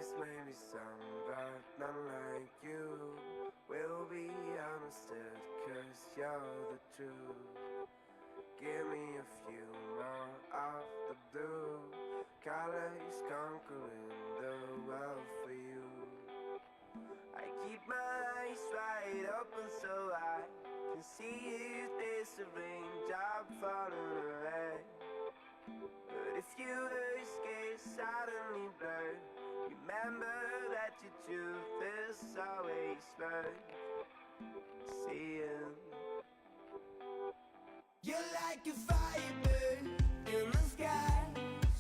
eyes, maybe some, but none like you. We'll be understood, cause you're the truth. Give me a few more of the blue. Colors conquering the world for you. I keep my eyes wide open so I can see if there's a raindrop falling away. But if your escape suddenly blurred, remember that your truth is always worth seeing. You're like a firebird in the sky,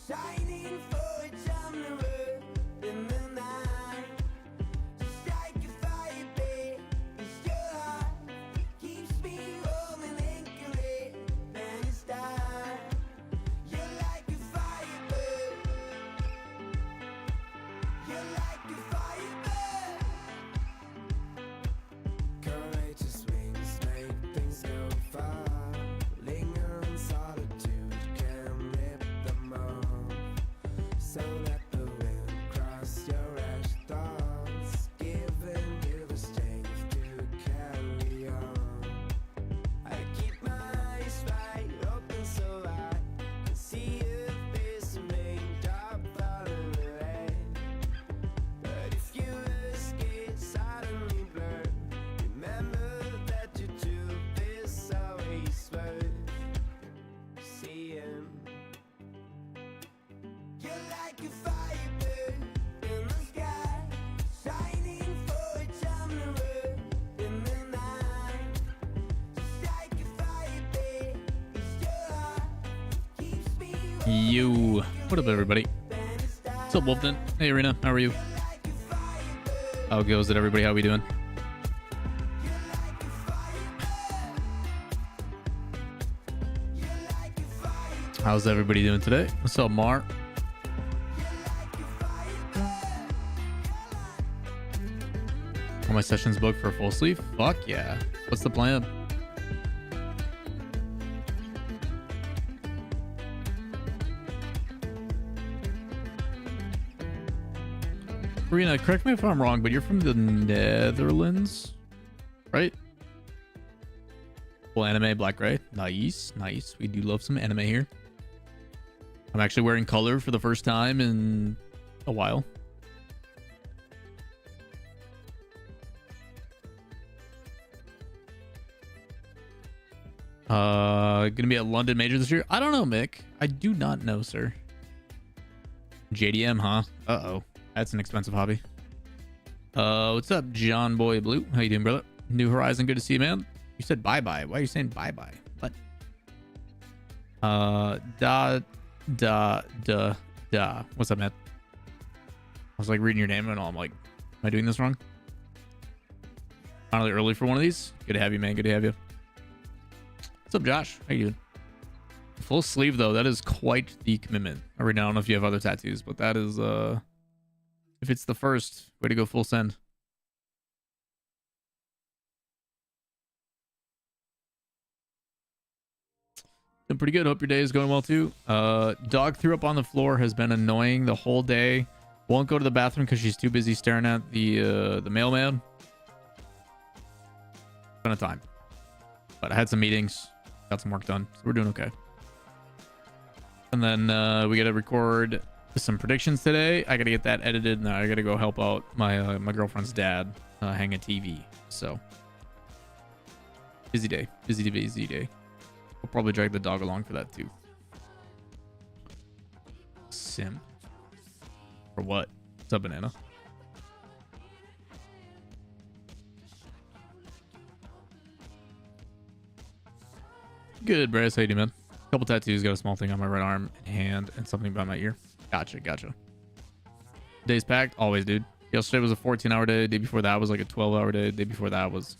shining for a time to in the night. Just like a fire, babe, it's your heart. It keeps me warm and anchored when it's time. You're like a firebird. You're like a firebird. Courageous wings make things go far. Lingering solitude can rip them off. So let the wind cross your rash thoughts, giving you the strength to carry on. I keep my eyes wide open so I can see if there's a raindrop falling away. But if your escape suddenly blurred, remember that your truth is always worth seeing. You're like a firebird in the sky, shining for a time to in the night. Just like a fire, babe, it's your heart. Keeps me You. What up, everybody? What's up, Wolfden? Hey, Arena. How are you? How goes it, everybody? How we doing? How's everybody doing today? What's up, Mar? All my sessions booked for full sleeve? Fuck yeah. What's the plan? Karina, correct me if I'm wrong, but you're from the Netherlands, right? Full anime, black gray. Nice, nice. We do love some anime here. I'm actually wearing color for the first time in a while. Gonna be a London major this year? I don't know, Mick. I do not know, sir. JDM, huh? Uh-oh. That's an expensive hobby. What's up, John Boy Blue? How you doing, brother? New Horizon, good to see you, man. You said bye-bye. Why are you saying bye-bye? What? Da. What's up, Matt? I was like reading your name and all. I'm like, am I doing this wrong? Finally early for one of these. Good to have you, man. Good to have you. What's up, Josh? How you doing? Full sleeve, though. That is quite the commitment. I don't know if you have other tattoos, but that is, if it's the first, way to go full send. Doing pretty good. Hope your day is going well, too. Dog threw up on the floor. Has been annoying the whole day. Won't go to the bathroom because she's too busy staring at the mailman. Ton of time. But I had some meetings. Got some work done. So we're doing okay. And then we got to record some predictions today. I got to get that edited. Now I got to go help out my my girlfriend's dad hang a TV. So busy day. Busy day. I'll probably drag the dog along for that too. Sim. For what? What's up, banana? Good, Bryce. How you doing, man? Couple tattoos. Got a small thing on my right arm and hand and something by my ear. Gotcha. Day's packed. Always, dude. Yesterday was a 14-hour day. Day before that was like a 12-hour day. Day before that was...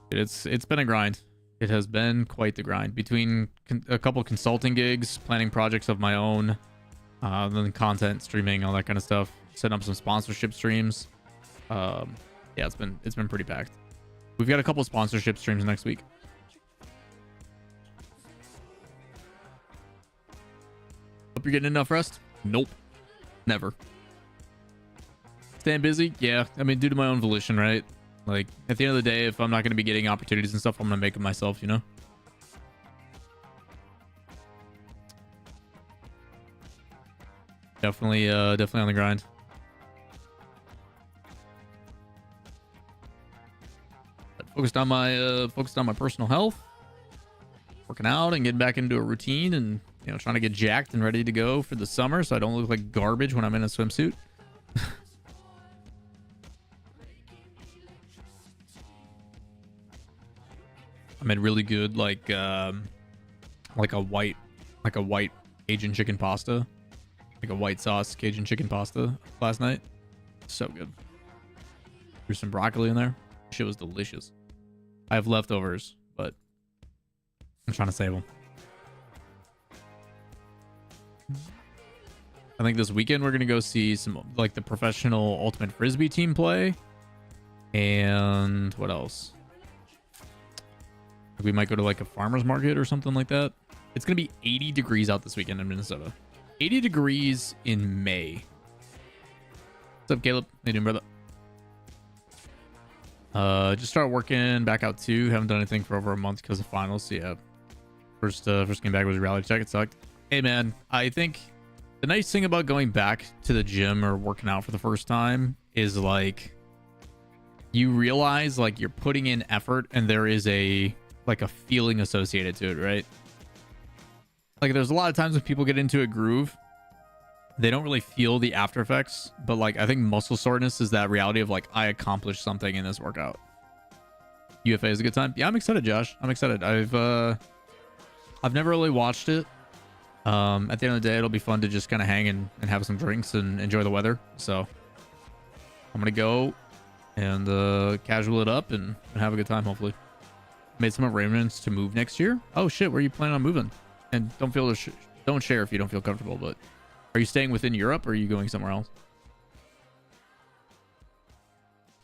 Dude, it's been a grind. It has been quite the grind. Between a couple consulting gigs, planning projects of my own, then content, streaming, all that kind of stuff. Setting up some sponsorship streams. Yeah, it's been pretty packed. We've got a couple sponsorship streams next week. Hope you're getting enough rest. Nope. Never. Staying busy? Yeah. I mean, due to my own volition, right? Like, at the end of the day, if I'm not going to be getting opportunities and stuff, I'm going to make them myself, you know? Definitely on the grind. But focused on my personal health, working out and getting back into a routine, and you know, trying to get jacked and ready to go for the summer so I don't look like garbage when I'm in a swimsuit. I made really good like a white Cajun chicken pasta, like a white sauce Cajun chicken pasta last night. So good. Threw some broccoli in there. Shit was delicious. I have leftovers, but I'm trying to save them. I think this weekend we're gonna go see some like the professional ultimate frisbee team play, and what else? We might go to like a farmer's market or something like that. It's gonna be 80 degrees out this weekend in Minnesota. 80 degrees in May. What's up, Caleb? How you doing, brother? Just started working back out too. Haven't done anything for over a month because of finals. So yeah, first game back was a reality check. It sucked. Hey man, I think the nice thing about going back to the gym or working out for the first time is like you realize like you're putting in effort and there is a feeling associated to it, right? Like there's a lot of times when people get into a groove, they don't really feel the after effects, but like I think muscle soreness is that reality of like I accomplished something in this workout. UFA is a good time. Yeah, I'm excited, Josh. I'm excited. I've never really watched it. At the end of the day, it'll be fun to just kind of hang and have some drinks and enjoy the weather. So I'm gonna go and casual it up and have a good time, hopefully. Made some arrangements to move next year. Oh shit, where are you planning on moving? And don't share if you don't feel comfortable, but are you staying within Europe or are you going somewhere else?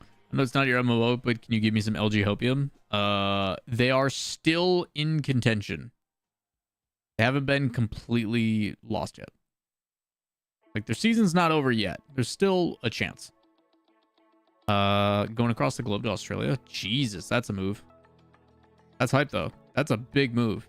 I know it's not your MMO, but can you give me some LG Hopium? They are still in contention. They haven't been completely lost yet. Like their season's not over yet. There's still a chance. Going across the globe to Australia. Jesus, that's a move. That's hype though. That's a big move.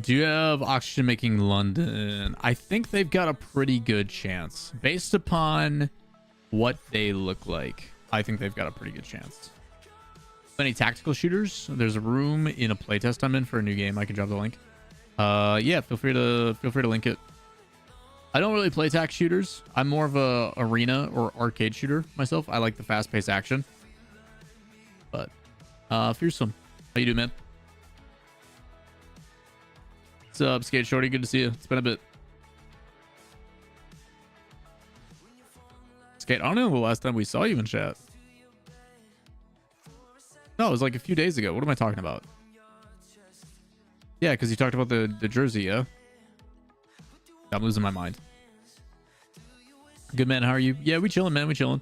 Do you have oxygen making London? I think they've got a pretty good chance. Based upon what they look like, I think they've got a pretty good chance. Any tactical shooters? There's a room in a playtest I'm in for a new game. I can drop the link. Yeah, feel free to link it. I don't really play tac shooters. I'm more of a arena or arcade shooter myself. I like the fast-paced action. But fearsome. How you doing, man? What's up, Skate Shorty? Good to see you. It's been a bit. Skate, I don't know the last time we saw you in chat. No, it was like a few days ago. What am I talking about? Yeah, because you talked about the jersey, yeah? I'm losing my mind. Good man, how are you? Yeah, we chilling, man. We chilling.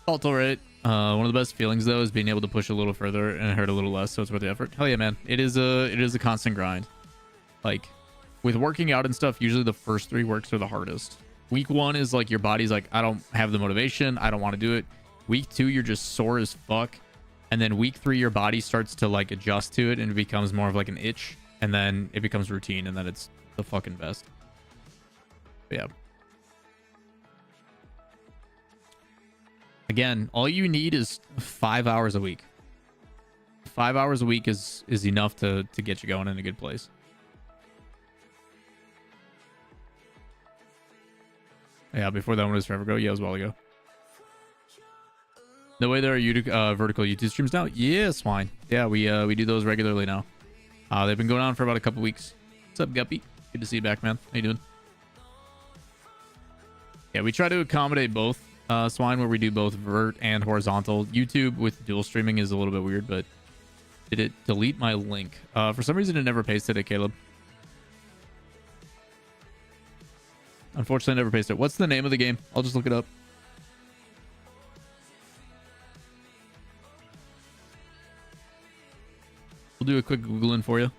All right. One of the best feelings though is being able to push a little further and hurt a little less, so it's worth the effort. Hell yeah, man. It is a constant grind. Like with working out and stuff, usually the first 3 works are the hardest. Week 1 is like your body's like, I don't have the motivation, I don't want to do it. Week 2, you're just sore as fuck. And then week 3, your body starts to like adjust to it and it becomes more of like an itch. And then it becomes routine and then it's the fucking best. But yeah. Again, all you need is 5 hours a week. 5 hours a week is enough to get you going in a good place. Yeah, before that one was forever ago. Yeah, it was a while ago. No way there are vertical YouTube streams now? Yeah, swine. Yeah, we do those regularly now. They've been going on for about a couple weeks. What's up, Guppy? Good to see you back, man. How you doing? Yeah, we try to accommodate both. Swine, where we do both vert and horizontal. YouTube with dual streaming is a little bit weird, but did it delete my link? For some reason, it never pasted it, Caleb. Unfortunately, I never pasted it. What's the name of the game? I'll just look it up. We'll do a quick Googling for you.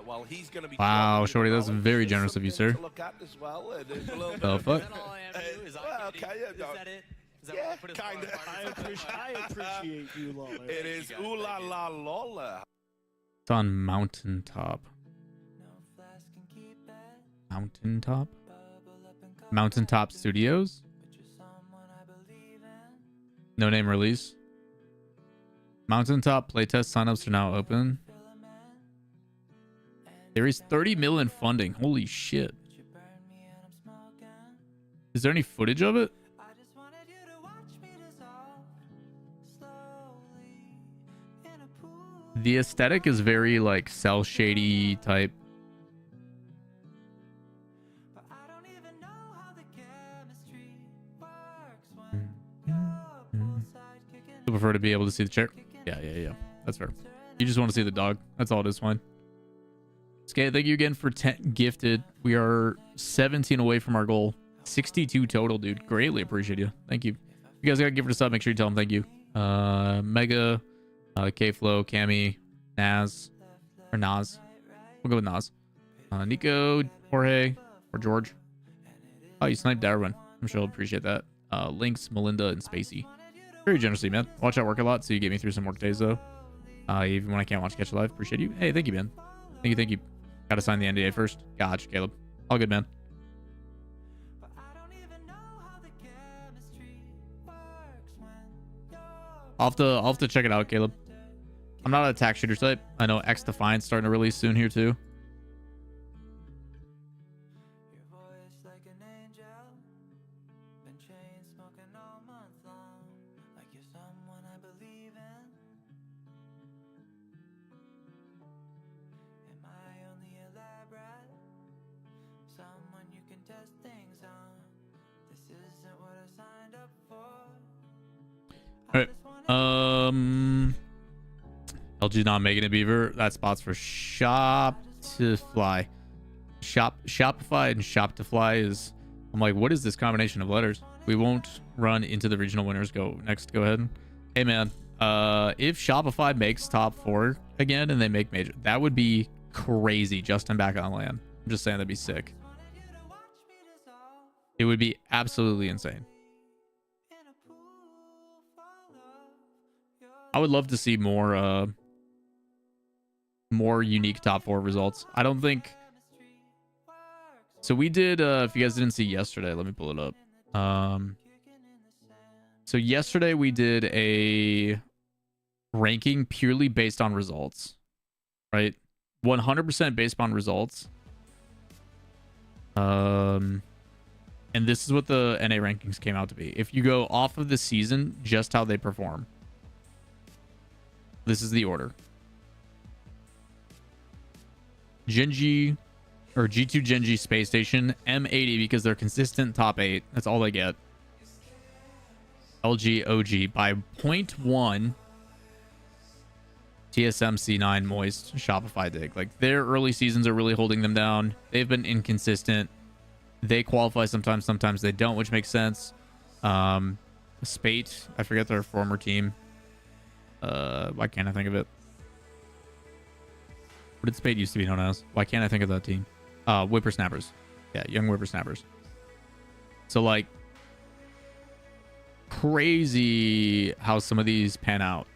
Well, he's going to be wow, Shorty, that's very generous of you, sir. look at as well, and it's a little The fuck? Yeah, kind of. I appreciate you, Lawler. It is ooh la la Lawler. It's on Mountaintop. Mountaintop? Mountaintop Studios? No name release. Mountaintop playtest signups are now open. There is 30 million funding. Holy shit. Is there any footage of it? The aesthetic is very like cell shady type. I prefer to be able to see the chair. Yeah. That's fair. You just want to see the dog. That's all it is, fine. Okay, thank you again for 10 gifted. We are 17 away from our goal. 62 total, dude. Greatly appreciate you. Thank you. You guys gotta give it a sub. Make sure you tell them thank you. Mega, K-Flow, Cammy, Naz, or Naz. We'll go with Naz. Nico, Jorge, or George. Oh, you sniped Darwin. I'm sure I'll appreciate that. Lynx, Melinda, and Spacey. Very generously, man. Watch out, work a lot, so you get me through some work days, though. Even when I can't watch Catch It Live. Appreciate you. Hey, thank you, man. Thank you. Gotta sign the NDA first. Gotcha, Caleb. All good, man. I'll have to check it out, Caleb. I'm not an attack shooter type. I know X Defiant's starting to release soon here, too. All right. LG not making a beaver. That spot's for Shopify. Shopify and Shop to Fly is. I'm like, what is this combination of letters? We won't run into the regional winners. Go next. Go ahead. Hey man, if Shopify makes top 4 again and they make major, that would be crazy. Justin back on land. I'm just saying that'd be sick. It would be absolutely insane. I would love to see more unique top 4 results. I don't think so. We did if you guys didn't see yesterday, let me pull it up. So yesterday we did a ranking purely based on results, right? 100% based on results. And this is what the NA rankings came out to be. If you go off of the season, just how they perform. This is the order. Genji or G2 Genji Space Station, M80 because they're consistent top 8. That's all they get. LG OG by 0.1. TSM C9 Moist Shopify Dig. Like their early seasons are really holding them down. They've been inconsistent. They qualify sometimes they don't, which makes sense. Spate, I forget their former team. Why can't I think of it? What did Spade used to be known as? Why can't I think of that team? Whippersnappers. Yeah, young Whippersnappers. So like crazy how some of these pan out.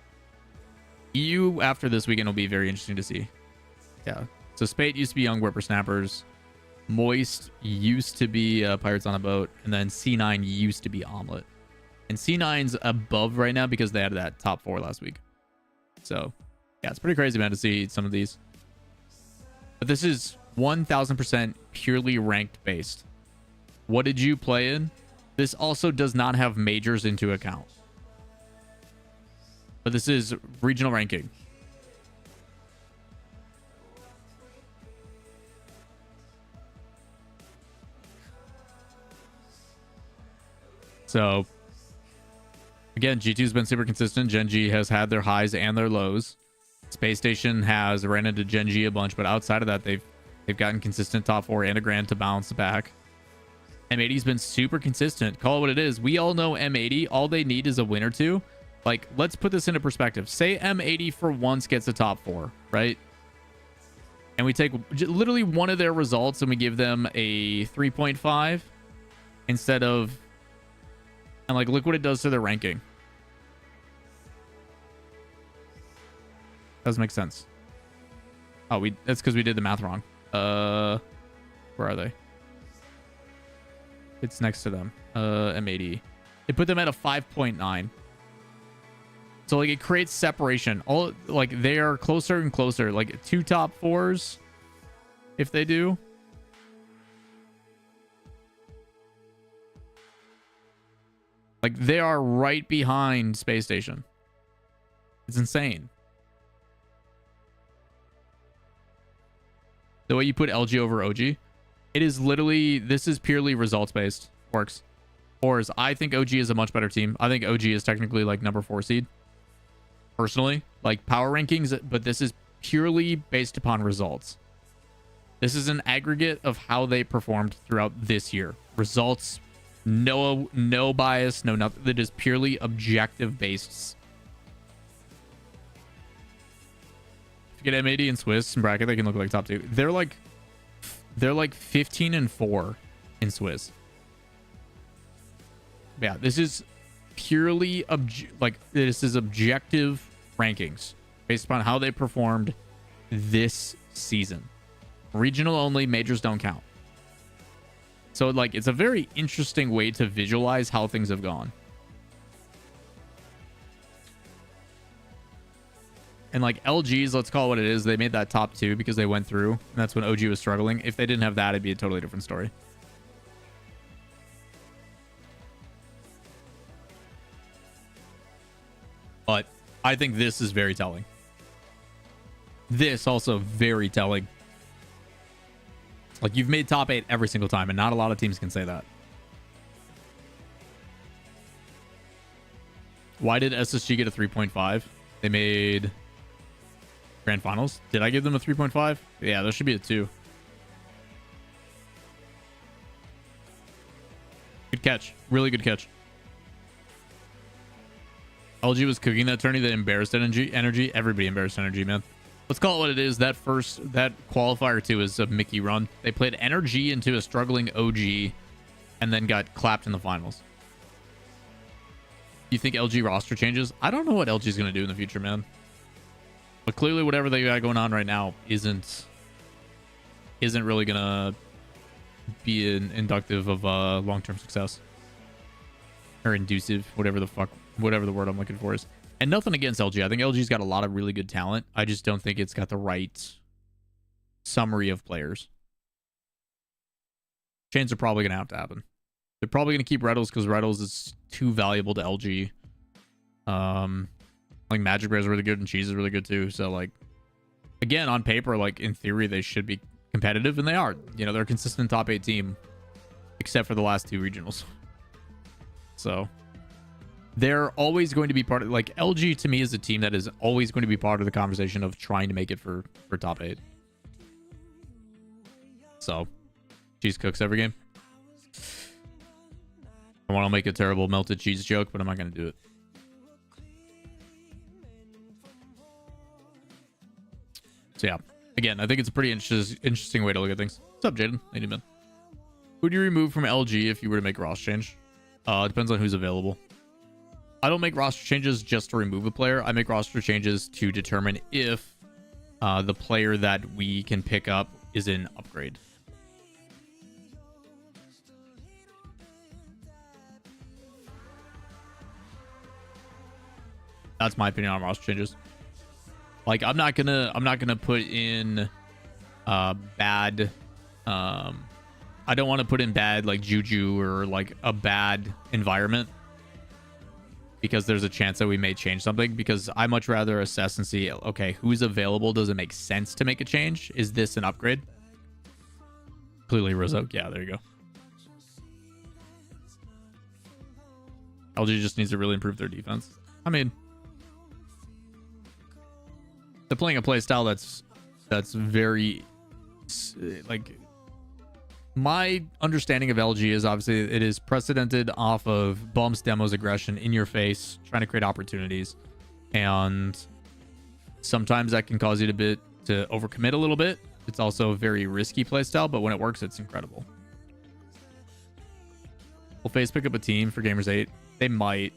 EU after this weekend will be very interesting to see. Yeah. So Spade used to be young Whippersnappers. Moist used to be Pirates on a Boat, and then C9 used to be Omelet. And C9's above right now because they had that top 4 last week. So, yeah, it's pretty crazy, man, to see some of these. But this is 1000% purely ranked based. What did you play in? This also does not have majors into account. But this is regional ranking. So again, G2's been super consistent. Gen G has had their highs and their lows. Space Station has ran into Gen G a bunch, but outside of that, they've gotten consistent top 4 and a grand to balance the back. M80's been super consistent. Call it what it is. We all know M80. All they need is a win or two. Like, let's put this into perspective. Say M80 for once gets a top 4, right? And we take literally one of their results and we give them a 3.5 instead of... And, like, look what it does to their ranking. Doesn't make sense. Oh, that's because we did the math wrong. Where are they? It's next to them. M80. It put them at a 5.9. So, like, it creates separation. All, like, they are closer and closer. Like, 2 top 4s, if they do. Like, they are right behind Space Station. It's insane. The way you put LG over OG, it is literally, this is purely results based. Works. Whereas I think OG is a much better team. I think OG is technically like number 4 seed. Personally, like power rankings, but this is purely based upon results. This is an aggregate of how they performed throughout this year. Results, no bias, no nothing. That is purely objective based. If you get M80 and Swiss and bracket, they can look like top 2. They're like 15-4 in Swiss. Yeah, this is purely this is objective rankings based upon how they performed this season. Regional only, majors don't count. So, like, it's a very interesting way to visualize how things have gone. And, like, LG's, let's call it what it is, they made that top 2 because they went through, and that's when OG was struggling. If they didn't have that, it'd be a totally different story. But I think this is very telling. This also very telling. Like, you've made top 8 every single time, and not a lot of teams can say that. Why did SSG get a 3.5? They made Grand Finals. Did I give them a 3.5? Yeah, there should be a 2. Good catch. Really good catch. LG was cooking that tourney. That embarrassed energy. Everybody embarrassed energy, man. Let's call it what it is. That qualifier 2 is a Mickey run. They played energy into a struggling OG and then got clapped in the finals. You think LG roster changes? I don't know what LG is going to do in the future, man. But clearly whatever they got going on right now isn't really going to be an inductive of long-term success. Or inducive, whatever the word I'm looking for is. And nothing against LG. I think LG's got a lot of really good talent. I just don't think it's got the right summary of players. Chains are probably going to have to happen. They're probably going to keep Reddles because Reddles is too valuable to LG. Like Magic Bear is really good and Cheese is really good too. So, like, again, on paper, like, in theory, they should be competitive, and they are. You know, they're a consistent top 8 team, except for the last 2 regionals. So they're always going to be part of, like, LG to me is a team that is always going to be part of the conversation of trying to make it for top 8. So cheese cooks every game. I want to make a terrible melted cheese joke, but I'm not going to do it. So yeah, again, I think it's a pretty interesting way to look at things. What's up, Jaden? How you doing? Who do you remove from LG if you were to make a roster change? It depends on who's available. I don't make roster changes just to remove a player. I make roster changes to determine if the player that we can pick up is an upgrade. That's my opinion on roster changes. Like, I'm not gonna put in bad. I don't want to put in bad, like, juju or like a bad environment, because there's a chance that we may change something. Because I much rather assess and see, okay, who's available? Does it make sense to make a change? Is this an upgrade? Clearly Rizzo. Yeah, there you go. LG just needs to really improve their defense. I mean, they're playing a play style that's very like, my understanding of LG is obviously it is precedented off of bumps, demos, aggression, in your face, trying to create opportunities, and sometimes that can cause you to overcommit a little bit. It's also a very risky play style, but when it works, it's incredible. Will FaZe pick up a team for Gamers 8? They might.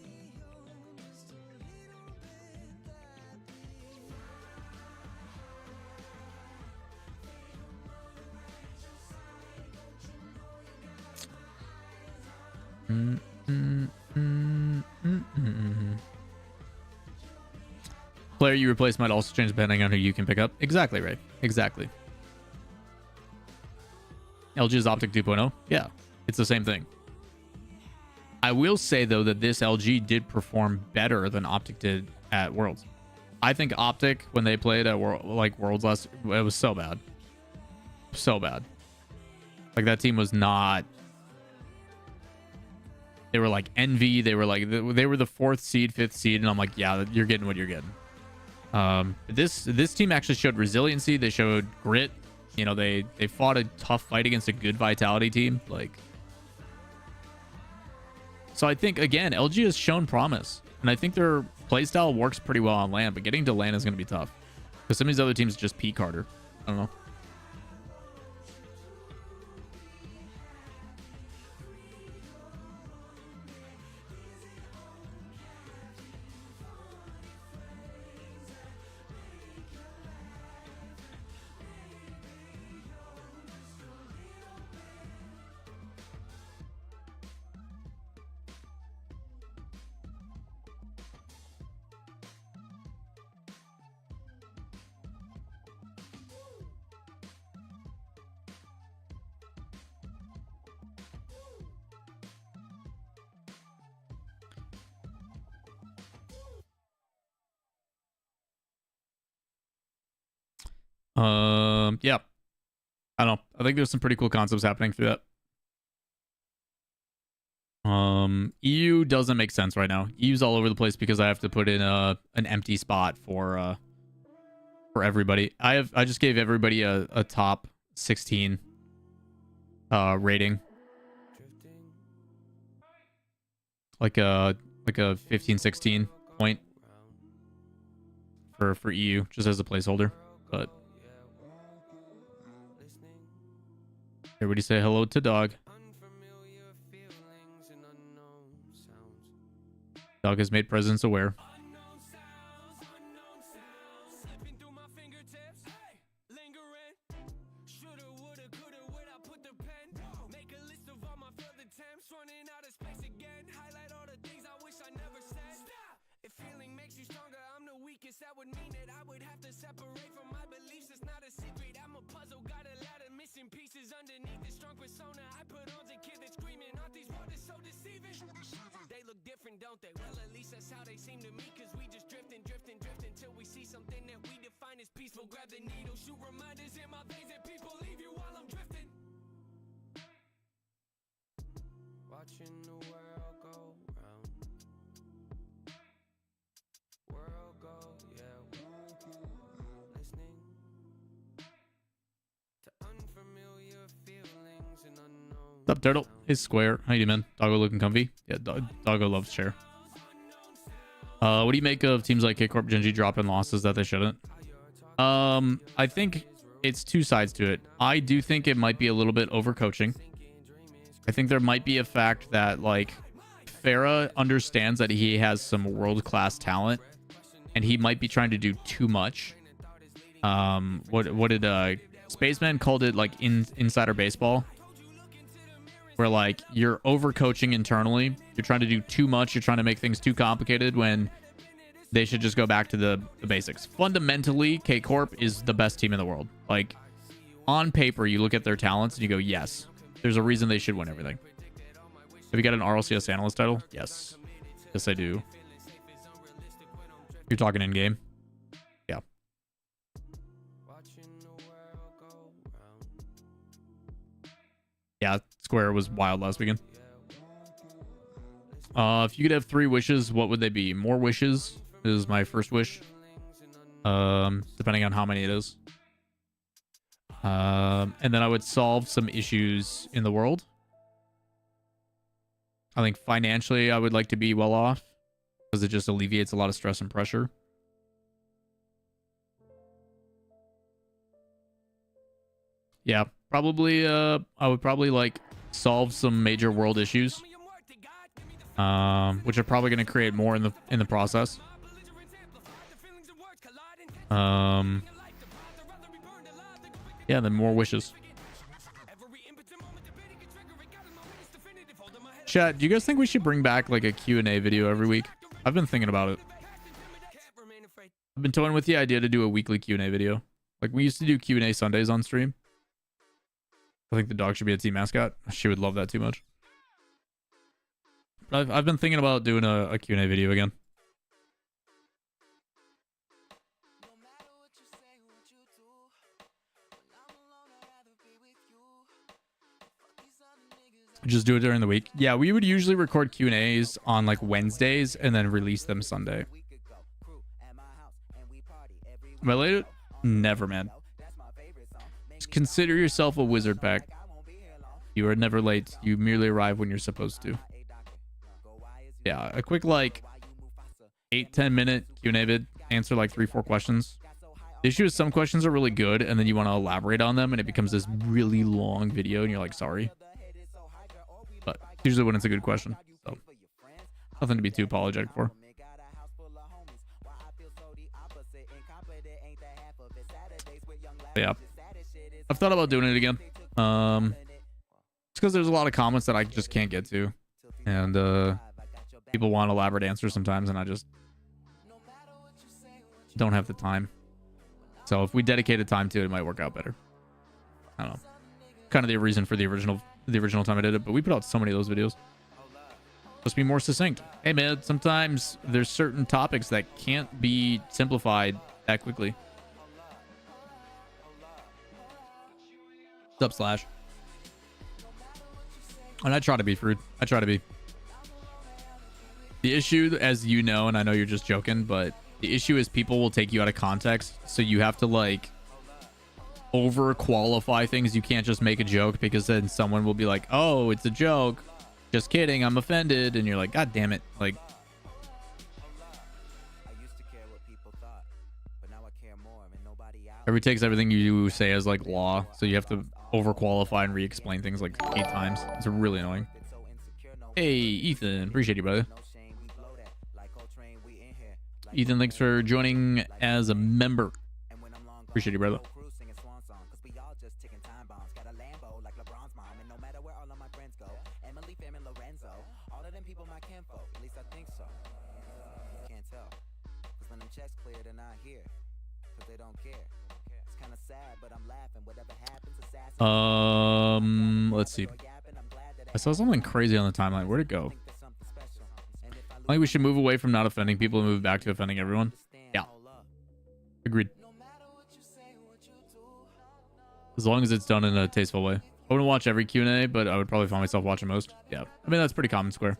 Player you replace might also change depending on who you can pick up. Exactly, right. Exactly. LG's Optic 2.0. Yeah, it's the same thing. I will say, though, that this LG did perform better than Optic did at Worlds. I think Optic, when they played at Worlds last, it was so bad. So bad. Like, that team was not... They were like Envy. They were like they were the 4th seed, 5th seed, and I'm like, yeah, you're getting what you're getting. This team actually showed resiliency. They showed grit. You know, they fought a tough fight against a good Vitality team. Like, so I think again, LG has shown promise, and I think their playstyle works pretty well on LAN. But getting to LAN is going to be tough because some of these other teams just peak harder. I don't know. Yeah. I don't know. I think there's some pretty cool concepts happening through that. EU doesn't make sense right now. EU's all over the place because I have to put in an empty spot for everybody. I just gave everybody a top 16 rating. Like a 15-16 point for EU just as a placeholder. But everybody say hello to dog. Dog has made presence aware. That would mean that I would have to separate from my beliefs. It's not a secret. I'm a puzzle, got a lot of missing pieces underneath this strong persona I put on to kid that's screaming. Aren't these waters so deceiving? They look different, don't they? Well, at least that's how they seem to me. Cause we just drifting till we see something that we define as peaceful. Grab the needle, shoot reminders in my veins that people leave you while I'm drifting. Watching the world go round. World go, yeah, listening to unfamiliar feelings and unknown. What's up, Turtle? Hey, Square. How you doing, man? Doggo looking comfy? Yeah, Doggo loves chair. What do you make of teams like K-Corp, Genji dropping losses that they shouldn't? I think it's two sides to it. I do think it might be a little bit overcoaching. I think there might be a fact that, like, Farah understands that he has some world-class talent, and he might be trying to do too much. What did Spaceman called it, like, insider baseball, where, like, you're overcoaching internally, you're trying to do too much, you're trying to make things too complicated when they should just go back to the basics. Fundamentally, K-Corp is the best team in the world. Like, on paper, you look at their talents and you go, yes, there's a reason they should win everything. Have you got an RLCS analyst title? Yes. Yes, I do. You're talking in game? Yeah. Yeah, Square was wild last weekend. If you could have 3 wishes, what would they be? More wishes is my first wish. Depending on how many it is. And then I would solve some issues in the world. I think financially, I would like to be well off because it just alleviates a lot of stress and pressure. Yeah, probably. I would probably like solve some major world issues, which are probably going to create more in the process. Yeah, then more wishes. Chat, do you guys think we should bring back like a Q&A video every week? I've been thinking about it. I've been toying with the idea to do a weekly Q&A video. Like we used to do Q&A Sundays on stream. I think the dog should be a team mascot. She would love that too much. But I've been thinking about doing a Q&A video again. Just do it during the week. Yeah, we would usually record Q&As on like Wednesdays and then release them Sunday. Am I late? Never, man. Just consider yourself a wizard pack. You are never late. You merely arrive when you're supposed to. Yeah, a quick like 8-10 minute Q&A vid. Answer like 3-4 questions. The issue is some questions are really good and then you want to elaborate on them and it becomes this really long video and you're like, sorry. But usually when it's a good question. So nothing to be too apologetic for. But yeah. I've thought about doing it again. It's because there's a lot of comments that I just can't get to. And people want elaborate answers sometimes and I just don't have the time. So if we dedicated time to it, it might work out better. I don't know. Kind of the reason for the original time I did it, but we put out so many of those videos. Let's be more succinct. Hey man, sometimes there's certain topics that can't be simplified that quickly. What's up, Slash? And I try to be, Fruit. I try to be. The issue, as you know, and I know you're just joking, but the issue is people will take you out of context, so you have to like over qualify things. You can't just make a joke because then someone will be like, oh, it's a joke, just kidding, I'm offended, and you're like, god damn it. Like, everybody takes everything you say as like law, so you have to over qualify and re-explain things like 8 times. It's really annoying. Hey Ethan, appreciate you, brother. Ethan, thanks for joining as a member. Appreciate you, brother. Let's see. I saw something crazy on the timeline. Where'd it go? I think we should move away from not offending people and move back to offending everyone. Yeah. Agreed. As long as it's done in a tasteful way. I wouldn't watch every Q&A, but I would probably find myself watching most. Yeah. I mean, that's pretty common square.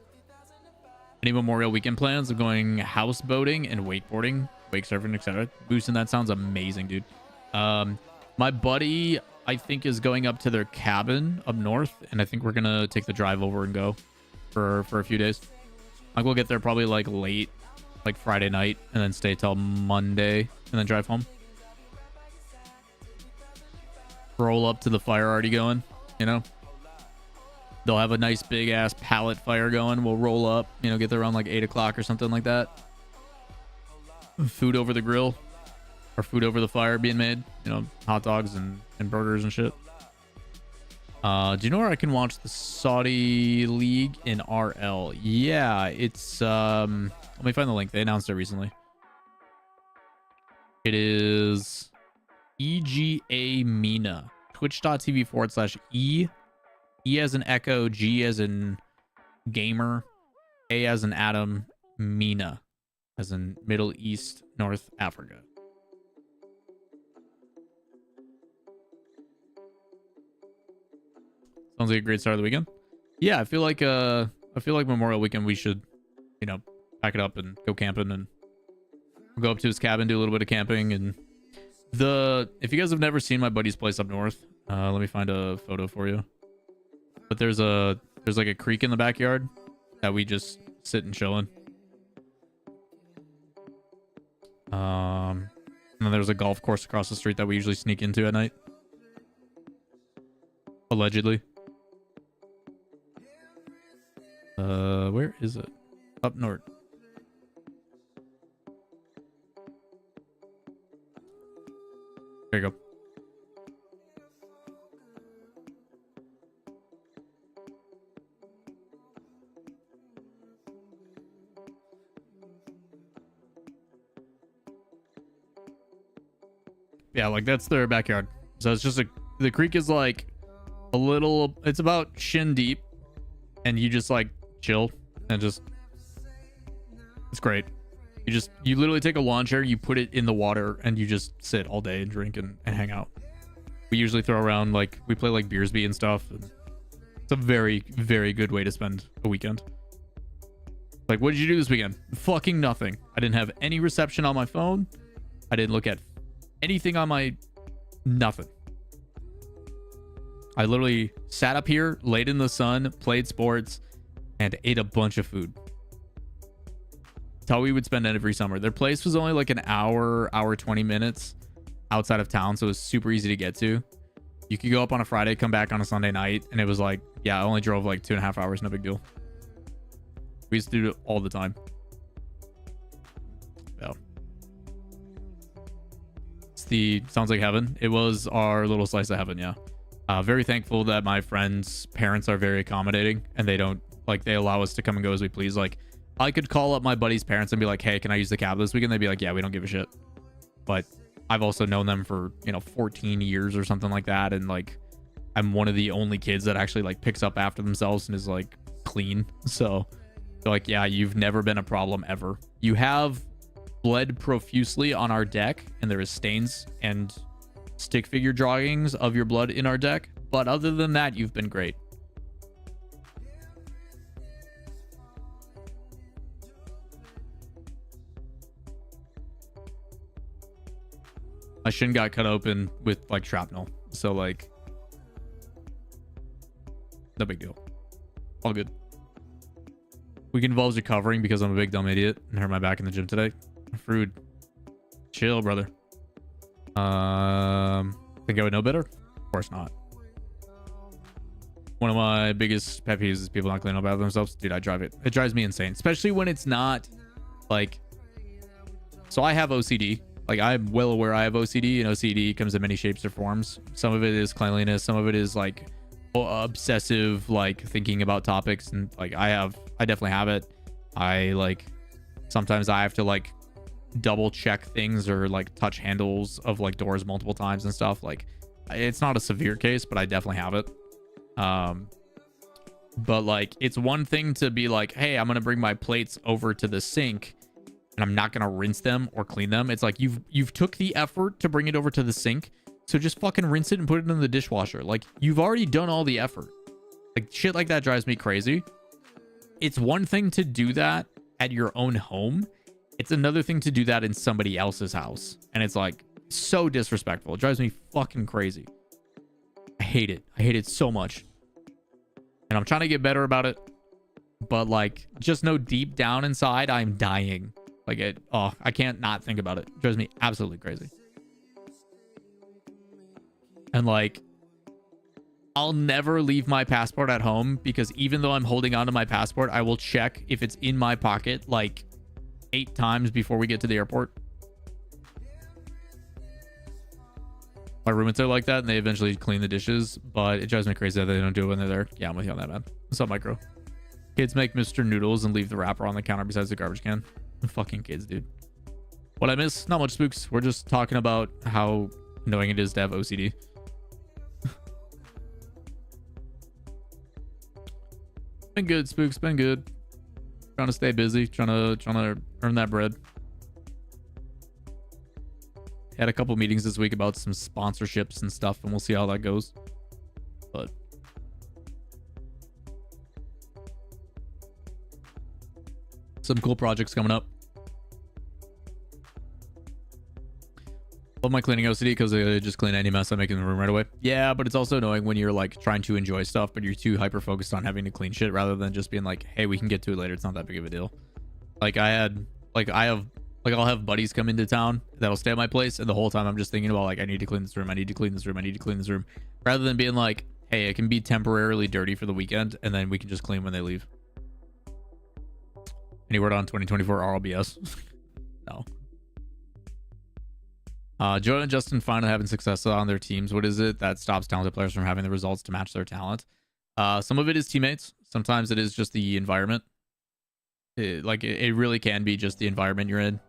Any Memorial Weekend plans of going houseboating and wakeboarding, wake surfing, etc.? Boosting, that sounds amazing, dude. My buddy, I think, is going up to their cabin up north, and I think we're gonna take the drive over and go for a few days. I will get there probably like late, like Friday night, and then stay till Monday, and then drive home. Roll up to the fire already going, you know. They'll have a nice big ass pallet fire going. We'll roll up, you know, get there around like 8 o'clock or something like that. Food over the grill, or food over the fire being made, you know, hot dogs and burgers and shit. Do you know where I can watch the Saudi League in RL? Yeah, it's let me find the link. They announced it recently. It is EGA MENA. Twitch.tv/E. E as in Echo, G as in Gamer, A as in Adam, MENA as in Middle East, North Africa. Sounds like a great start of the weekend. Yeah, I feel like I feel like Memorial Weekend we should, you know, pack it up and go camping, and we'll go up to his cabin, do a little bit of camping. And if you guys have never seen my buddy's place up north, let me find a photo for you. But there's like a creek in the backyard that we just sit and chill in. And then there's a golf course across the street that we usually sneak into at night. Allegedly. Where is it? Up north. There you go. Yeah, like that's their backyard. So it's just the creek is like a little, it's about shin deep, and you just like chill and just, it's great. You literally take a lawn chair, you put it in the water, and you just sit all day and drink and hang out. We usually throw around, like, we play like Beersby and stuff. And it's a very, very good way to spend a weekend. Like, what did you do this weekend? Fucking nothing. I didn't have any reception on my phone. I didn't look at anything on my... Nothing. I literally sat up here, laid in the sun, played sports, and ate a bunch of food. That's how we would spend it every summer. Their place was only like an hour 20 minutes outside of town, so it was super easy to get to. You could go up on a Friday, come back on a Sunday night, and it was like, yeah, I only drove like 2.5 hours, no big deal. We used to do it all the time. Yeah. Sounds like heaven. It was our little slice of heaven, yeah. Very thankful that my friends' parents are very accommodating, and they don't, like, they allow us to come and go as we please. Like, I could call up my buddy's parents and be like, hey, can I use the cab this weekend? They'd be like, yeah, we don't give a shit. But I've also known them for, 14 years or something like that. And like, I'm one of the only kids that actually like picks up after themselves and is like clean. So they're like, yeah, you've never been a problem ever. You have bled profusely on our deck, and there is stains and stick figure drawings of your blood in our deck. But other than that, you've been great. My shin got cut open with like shrapnel, so like no big deal, all good. Weekend involves recovering because I'm a big dumb idiot and hurt my back in the gym today. Fruit, chill, brother. Think I would know better? Of course not. One of my biggest pet peeves is people not cleaning up after themselves. Dude, it drives me insane, especially when it's not like, so I have OCD. Like, I'm well aware I have OCD, and OCD comes in many shapes or forms. Some of it is cleanliness. Some of it is like obsessive, like thinking about topics. And like, I definitely have it. Sometimes I have to like double check things or like touch handles of like doors multiple times and stuff. Like, it's not a severe case, but I definitely have it. But like, it's one thing to be like, hey, I'm going to bring my plates over to the sink, and I'm not going to rinse them or clean them. It's like, you've took the effort to bring it over to the sink, so just fucking rinse it and put it in the dishwasher. Like, you've already done all the effort. Like, shit like that drives me crazy. It's one thing to do that at your own home. It's another thing to do that in somebody else's house. And it's like so disrespectful. It drives me fucking crazy. I hate it. I hate it so much. And I'm trying to get better about it. But like, just know deep down inside, I'm dying. Like, I can't not think about it. It drives me absolutely crazy. And like, I'll never leave my passport at home, because even though I'm holding onto my passport, I will check if it's in my pocket like 8 times before we get to the airport. My roommates are like that, and they eventually clean the dishes, but it drives me crazy that they don't do it when they're there. Yeah, I'm with you on that, man. What's up, Micro? Kids make Mr. Noodles and leave the wrapper on the counter besides the garbage can. Fucking kids, dude. What I miss? Not much, Spooks. We're just talking about how annoying it is to have OCD. Been good, Spooks. Been good. Trying to stay busy. Trying to earn that bread. Had a couple meetings this week about some sponsorships and stuff, and we'll see how that goes. But Some cool projects coming up. Love my cleaning OCD because they just clean any mess I make in the room right away. Yeah, but it's also annoying when you're like trying to enjoy stuff, but you're too hyper focused on having to clean shit rather than just being like, hey, we can get to it later. It's not that big of a deal. Like I'll have buddies come into town that'll stay at my place, and the whole time I'm just thinking about like, I need to clean this room. I need to clean this room. I need to clean this room, rather than being like, hey, it can be temporarily dirty for the weekend, and then we can just clean when they leave. Any word on 2024 RLBS? No. Joe and Justin finally having success on their teams. What is it that stops talented players from having the results to match their talent? Some of it is teammates. Sometimes it is just the environment. It really can be just the environment you're in.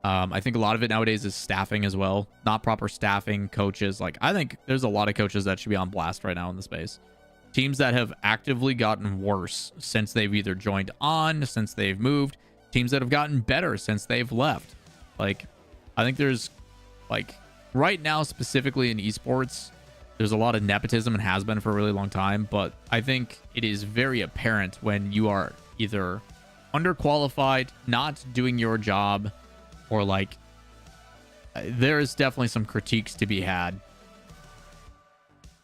I think a lot of it nowadays is staffing as well. Not proper staffing, coaches. Like, I think there's a lot of coaches that should be on blast right now in the space. Teams that have actively gotten worse since they've either joined on, since they've moved. Teams that have gotten better since they've left. Like, I think there's, like, right now specifically in esports, there's a lot of nepotism and has been for a really long time. But I think it is very apparent when you are either underqualified, not doing your job, or like there is definitely some critiques to be had.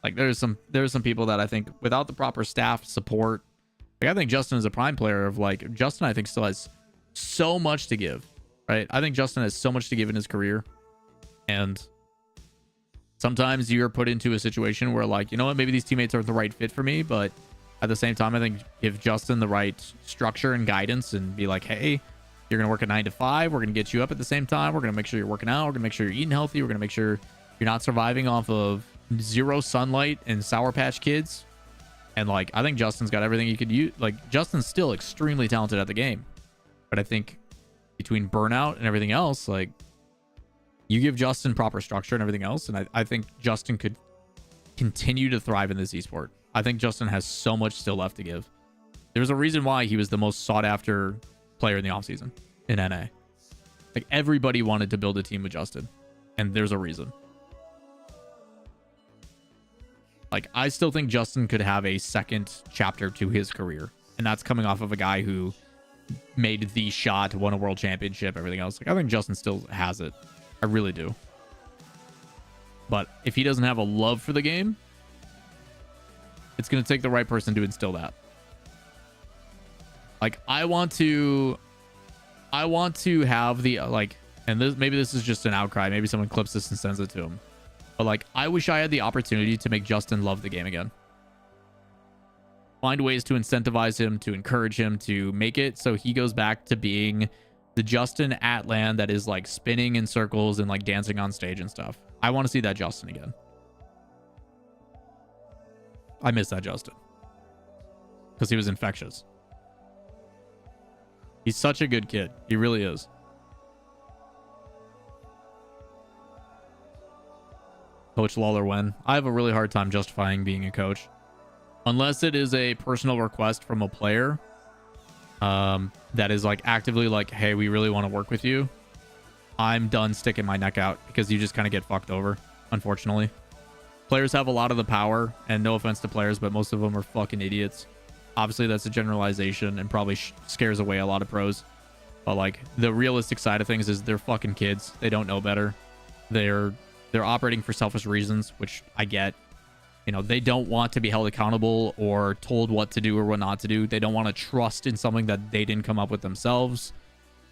Like there's some people that I think without the proper staff support, like I think Justin is a prime player of like Justin I think still has so much to give, right? I think Justin has so much to give in his career, and sometimes you're put into a situation where like, you know what, maybe these teammates aren't the right fit for me, but at the same time, I think give Justin the right structure and guidance and be like, hey, you're going to work a 9 to 5. We're going to get you up at the same time. We're going to make sure you're working out. We're going to make sure you're eating healthy. We're going to make sure you're not surviving off of zero sunlight and Sour Patch Kids. And like, I think Justin's got everything he could use. Like, Justin's still extremely talented at the game. But I think between burnout and everything else, like, you give Justin proper structure and everything else, and I think Justin could continue to thrive in this esport. I think Justin has so much still left to give. There's a reason why he was the most sought after player in the offseason in NA. Like, everybody wanted to build a team with Justin, and there's a reason. Like, I still think Justin could have a second chapter to his career, and that's coming off of a guy who made the shot, won a world championship, everything else. Like, I think Justin still has it. I really do. But if he doesn't have a love for the game, it's going to take the right person to instill that. Like, I want to have the, like, and this, maybe this is just an outcry. Maybe someone clips this and sends it to him. But, like, I wish I had the opportunity to make Justin love the game again. Find ways to incentivize him, to encourage him, to make it so he goes back to being the Justin at LAN that is, like, spinning in circles and, like, dancing on stage and stuff. I want to see that Justin again. I miss that Justin. Because he was infectious. He's such a good kid. He really is. Coach Lawler when? I have a really hard time justifying being a coach. Unless it is a personal request from a player that is like actively like, hey, we really want to work with you. I'm done sticking my neck out because you just kind of get fucked over, unfortunately. Players have a lot of the power, and no offense to players, but most of them are fucking idiots. Obviously, that's a generalization and probably scares away a lot of pros. But like, the realistic side of things is they're fucking kids. They don't know better. They're operating for selfish reasons, which I get. You know, they don't want to be held accountable or told what to do or what not to do. They don't want to trust in something that they didn't come up with themselves.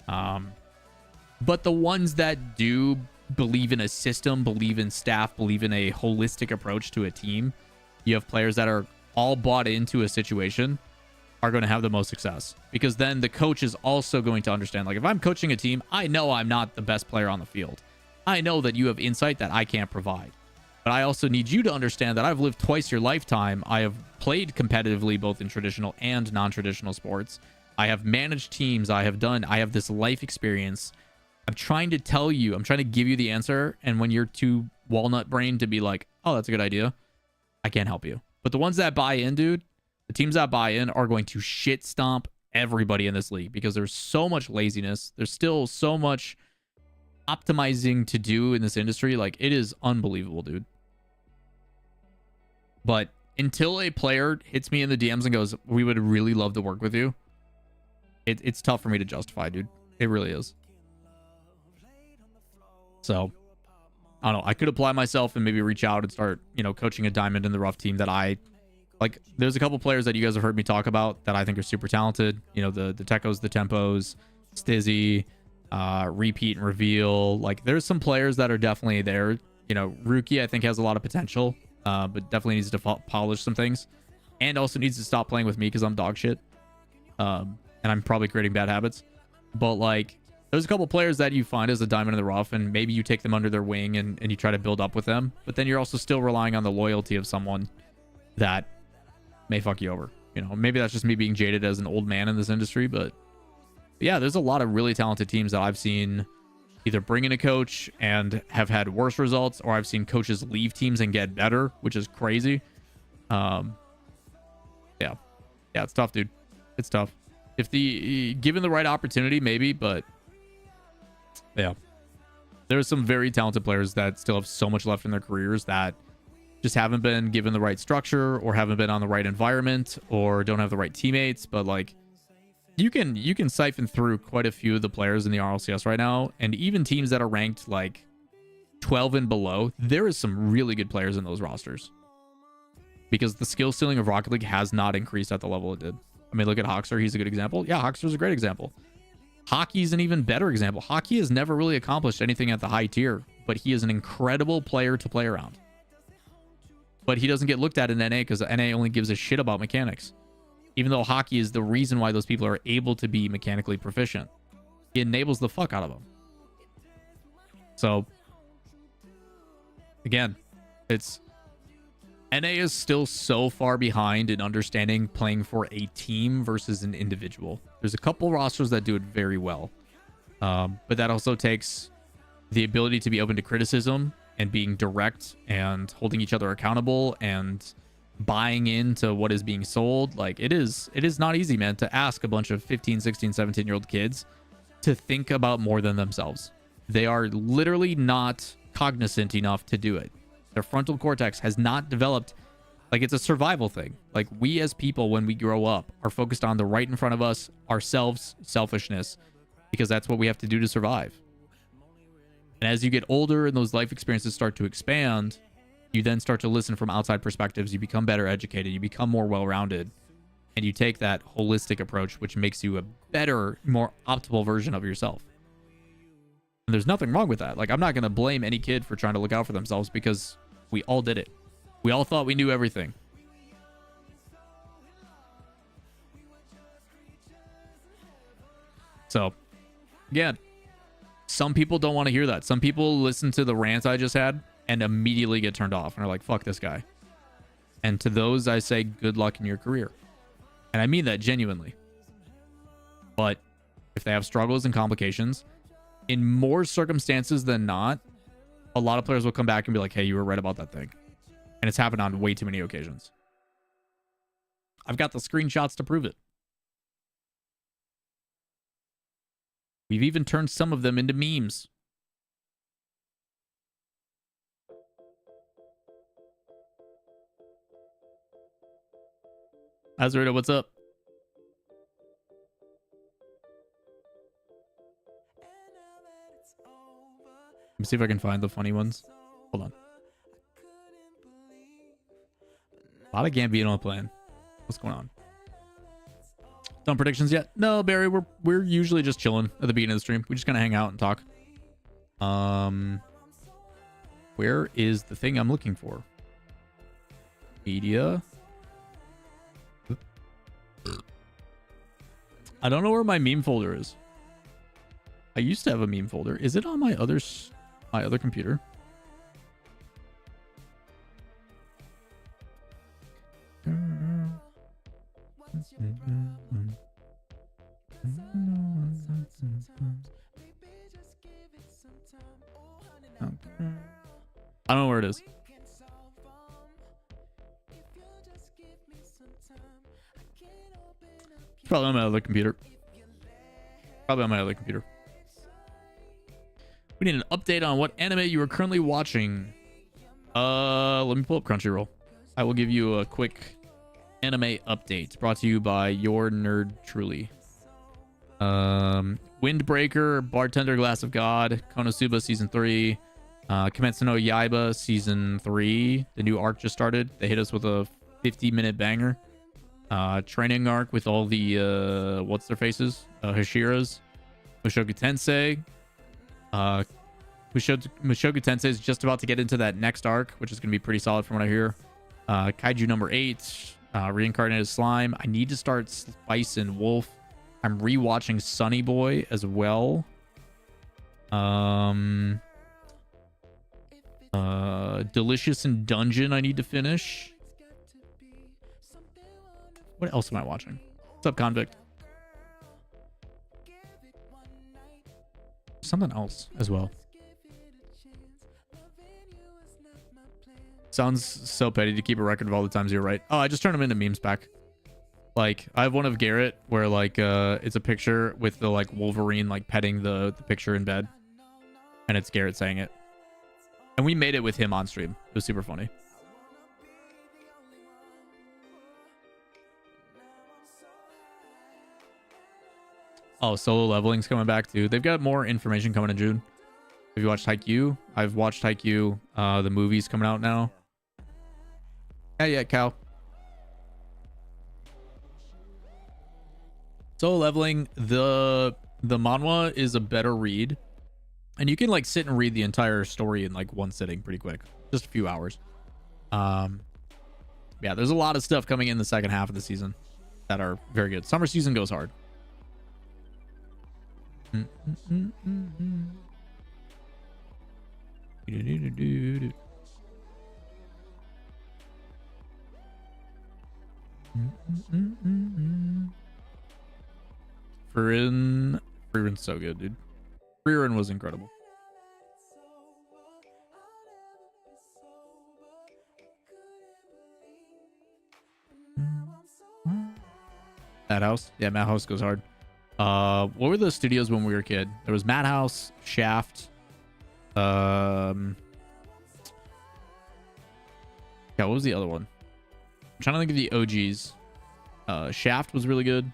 But the ones that do believe in a system, believe in staff, believe in a holistic approach to a team, you have players that are all bought into a situation, are going to have the most success. Because then the coach is also going to understand, like, if I'm coaching a team, I know I'm not the best player on the field. I know that you have insight that I can't provide. But I also need you to understand that I've lived twice your lifetime. I have played competitively both in traditional and non-traditional sports. I have managed teams. I have this life experience. I'm trying to tell you, I'm trying to give you the answer. And when you're too walnut brained to be like, oh, that's a good idea, I can't help you. But the ones that buy in, dude, the teams that buy in are going to shit stomp everybody in this league because there's so much laziness. There's still so much optimizing to do in this industry. Like, it is unbelievable, dude. But until a player hits me in the DMs and goes, we would really love to work with you, it's tough for me to justify, dude. It really is. So I don't know. I could apply myself and maybe reach out and start, coaching a diamond in the rough team that I like. There's a couple players that you guys have heard me talk about that I think are super talented. The Tekos, the Tempos, Stizzy, Repeat and Reveal. Like, there's some players that are definitely there. Rookie, I think, has a lot of potential, but definitely needs to polish some things, and also needs to stop playing with me because I'm dog shit. And I'm probably creating bad habits. But like, there's a couple players that you find as a diamond in the rough, and maybe you take them under their wing and you try to build up with them, but then you're also still relying on the loyalty of someone that may fuck you over. Maybe that's just me being jaded as an old man in this industry, but yeah, there's a lot of really talented teams that I've seen either bring in a coach and have had worse results, or I've seen coaches leave teams and get better, which is crazy. Yeah, it's tough, dude. It's tough. If given the right opportunity, maybe, but yeah, there's some very talented players that still have so much left in their careers that just haven't been given the right structure, or haven't been on the right environment, or don't have the right teammates. But like, you can siphon through quite a few of the players in the RLCS right now, and even teams that are ranked like 12 and below, there is some really good players in those rosters, because the skill ceiling of Rocket League has not increased at the level it did. I mean, look at Hoxer. He's a good example. Yeah, Hoxer's a great example. Hockey's an even better example. Hockey has never really accomplished anything at the high tier, but he is an incredible player to play around. But he doesn't get looked at in NA because NA only gives a shit about mechanics. Even though hockey is the reason why those people are able to be mechanically proficient. It enables the fuck out of them. So, again, NA is still so far behind in understanding playing for a team versus an individual. There's a couple rosters that do it very well. But that also takes the ability to be open to criticism and being direct and holding each other accountable and buying into what is being sold. Like, it is not easy, man, to ask a bunch of 15, 16, 17-year-old kids to think about more than themselves. They are literally not cognizant enough to do it. Their frontal cortex has not developed. Like, it's a survival thing. Like, we as people, when we grow up, are focused on the right in front of us, ourselves, selfishness, because that's what we have to do to survive. And as you get older and those life experiences start to expand, you then start to listen from outside perspectives. You become better educated. You become more well-rounded. And you take that holistic approach, which makes you a better, more optimal version of yourself. And there's nothing wrong with that. Like, I'm not going to blame any kid for trying to look out for themselves, because we all did it. We all thought we knew everything. So, again, some people don't want to hear that. Some people listen to the rant I just had and immediately get turned off and are like, fuck this guy. And to those, I say, good luck in your career. And I mean that genuinely. But if they have struggles and complications, in more circumstances than not, a lot of players will come back and be like, hey, you were right about that thing. And it's happened on way too many occasions. I've got the screenshots to prove it. We've even turned some of them into memes. Azarita, what's up? Let me see if I can find the funny ones. Hold on. A lot of Gambino playing. What's going on? Done predictions yet? No, Barry. We're usually just chilling at the beginning of the stream. We just kind of hang out and talk. Where is the thing I'm looking for? Media. I don't know where my meme folder is. I used to have a meme folder. Is it on my other computer? I don't know where it is. It's probably on my other computer. Probably on my other computer. We need an update on what anime you are currently watching. Let me pull up Crunchyroll. I will give you a quick anime update brought to you by your nerd truly. Windbreaker, Bartender, Glass of God, Konosuba Season 3, Kimetsu no Yaiba Season 3. The new arc just started. They hit us with a 50-minute banger. Training arc with all the, what's their faces? Hashiras. Mushoku Tensei. Mushoku Tensei is just about to get into that next arc, which is going to be pretty solid from what I hear. Kaiju number 8. Reincarnated Slime. I need to start Spice and Wolf. I'm rewatching Sunny Boy as well. Delicious in Dungeon I need to finish. What else am I watching? What's up, Convict? Something else as well. Sounds so petty to keep a record of all the times you're right. Oh, I just turned them into memes back. Like, I have one of Garrett where, like, it's a picture with the, like, Wolverine, like, petting the picture in bed. And it's Garrett saying it. And we made it with him on stream. It was super funny. Oh, Solo Leveling's coming back, too. They've got more information coming in June. Have you watched Haikyuu? I've watched Haikyuu. The movie's coming out now. Yeah, Cal. Solo Leveling, the manhwa is a better read, and you can like sit and read the entire story in like one sitting pretty quick, just a few hours. Yeah, there's a lot of stuff coming in the second half of the season that are very good. Summer season goes hard. Frierin's so good, dude. Frierin was incredible. Madhouse. Yeah, Madhouse goes hard. What were the studios when we were a kid? There was Madhouse, Shaft. Yeah, what was the other one? I'm trying to think of the OGs. Shaft was really good.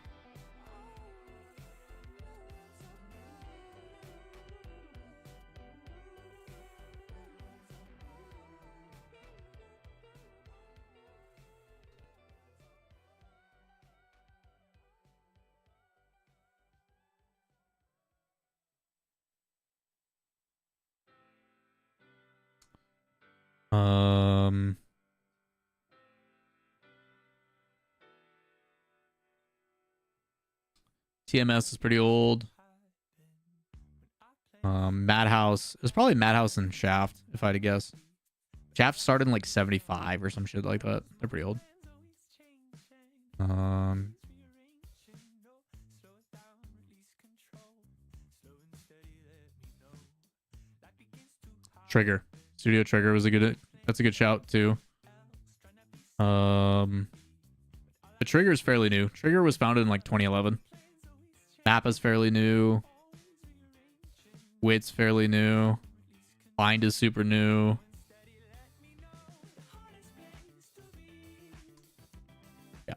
TMS is pretty old. Madhouse. It was probably Madhouse and Shaft, if I had to guess. Shaft started in like 75 or some shit like that. They're pretty old. Trigger. Studio Trigger was a good, that's a good shout too. The Trigger is fairly new. Trigger was founded in like 2011. Mappa's fairly new. Wit's fairly new. Bind is super new. Yeah.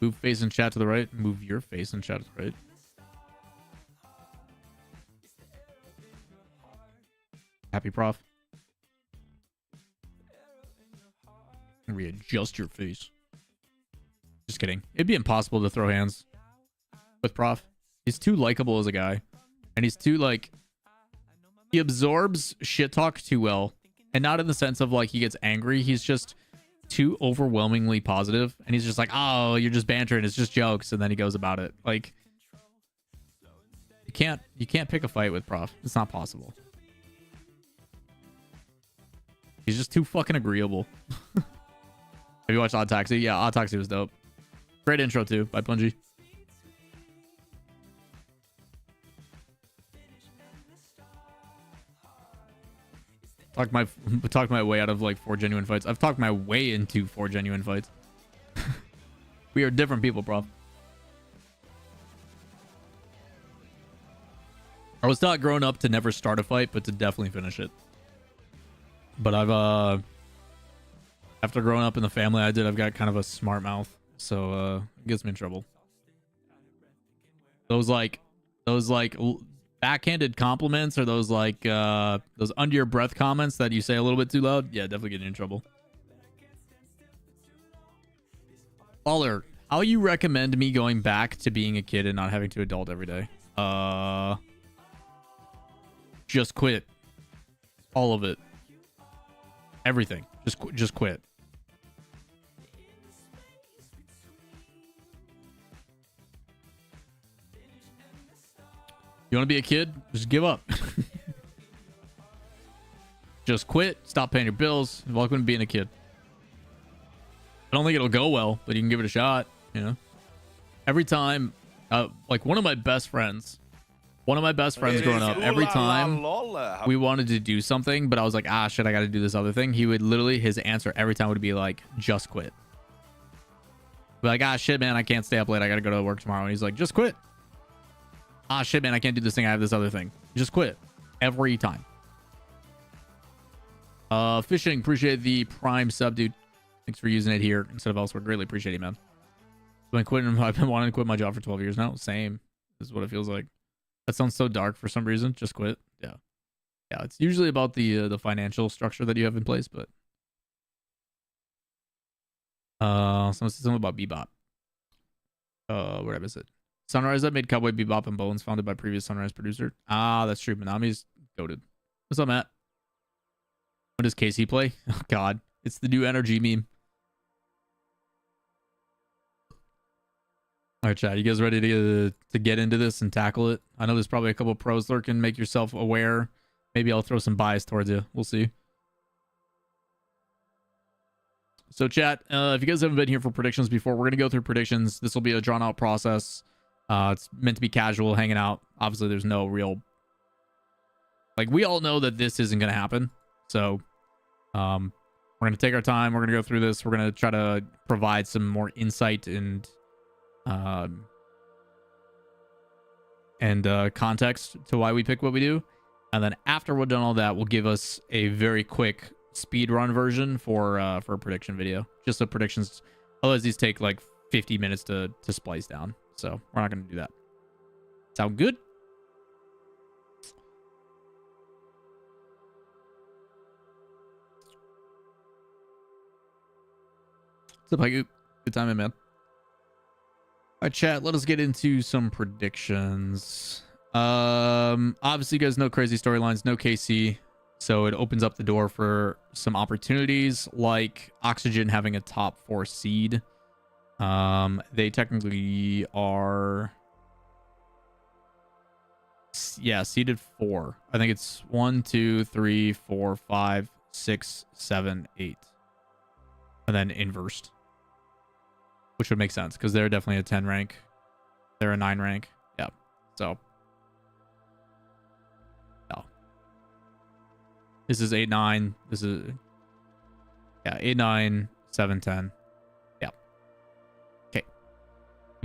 Move face and chat to the right. Move your face and chat to the right. Happy Prof. Readjust your face. Just kidding. It'd be impossible to throw hands with Prof. He's too likable as a guy. And he's too, like... He absorbs shit talk too well. And not in the sense of, like, he gets angry. He's just too overwhelmingly positive. And he's just like, oh, you're just bantering. It's just jokes. And then he goes about it. Like... You can't pick a fight with Prof. It's not possible. He's just too fucking agreeable. Have you watched Odd Taxi? Yeah, Odd Taxi was dope. Great intro too by Punji. Talked my way out of like 4 genuine fights. I've talked my way into 4 genuine fights. We are different people, bro. I was taught growing up to never start a fight, but to definitely finish it. But I've after growing up in the family I did, I've got kind of a smart mouth, so it gets me in trouble. Those backhanded compliments, or those those under your breath comments that you say a little bit too loud, yeah, definitely get you in trouble. Lawler, how you recommend me going back to being a kid and not having to adult every day? Just quit. All of it. Everything. Just quit. You want to be a kid? Just give up. Just quit. Stop paying your bills. Welcome to being a kid. I don't think it'll go well, but you can give it a shot. You know, every time, like one of my best friends growing up, every time we wanted to do something, but I was like, ah, shit, I got to do this other thing. He would literally, his answer every time would be like, just quit. Be like, ah, shit, man, I can't stay up late. I got to go to work tomorrow. And he's like, just quit. Ah, shit, man, I can't do this thing. I have this other thing. Just quit. Every time. Fishing, appreciate the Prime sub, dude. Thanks for using it here instead of elsewhere. Greatly appreciate it, man. I've been wanting to quit my job for 12 years now. Same. This is what it feels like. That sounds so dark for some reason. Just quit. Yeah. Yeah, it's usually about the financial structure that you have in place, but something about Bebop. Where is it? Sunrise that made Cowboy Bebop and Bones, founded by previous Sunrise producer. Ah, that's true. Minami's goated. What's up, Matt? What does KC play? Oh God, it's the new energy meme. All right, chat. You guys ready to get into this and tackle it? I know there's probably a couple of pros lurking. Make yourself aware. Maybe I'll throw some bias towards you. We'll see. So, chat, if you guys haven't been here for predictions before, we're going to go through predictions. This will be a drawn-out process. It's meant to be casual, hanging out. Obviously, there's no real... Like, we all know that this isn't going to happen. So, we're going to take our time. We're going to go through this. We're going to try to provide some more insight and context to why we pick what we do. And then after we're done all that, we'll give us a very quick speed run version for a prediction video. Just so predictions, otherwise these take like 50 minutes to splice down. So we're not going to do that. Sound good? What's up, Haiku? Good time, man. All right, chat, let us get into some predictions. Obviously, you guys know crazy storylines, no KC. So it opens up the door for some opportunities like Oxygen having a top 4 seed. They technically are... Yeah, seeded 4. I think it's 1, 2, 3, 4, 5, 6, 7, 8. And then inversed. Which would make sense because they're definitely a 10 rank. They're a 9 rank. Yeah. So. No. This is 8, 9. This is. Yeah, 8, 9, 7, 10. Yeah. Okay.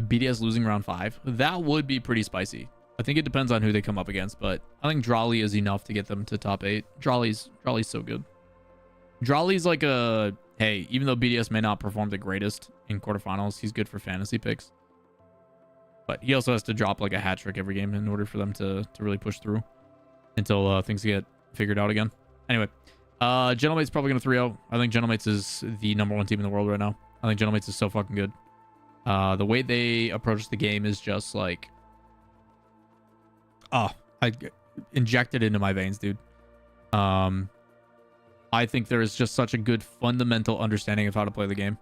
BDS losing round 5. That would be pretty spicy. I think it depends on who they come up against, but I think Drawley is enough to get them to top 8. Drawley's so good. Drawley's like a... Hey, even though BDS may not perform the greatest in quarterfinals, he's good for fantasy picks. But he also has to drop like a hat trick every game in order for them to really push through until things get figured out again. Anyway, Gentlemate's probably going to 3-0. I think Gentlemates is the #1 team in the world right now. I think Gentlemates is so fucking good. The way they approach the game is just like... Oh, I injected into my veins, dude. I think there is just such a good fundamental understanding of how to play the game.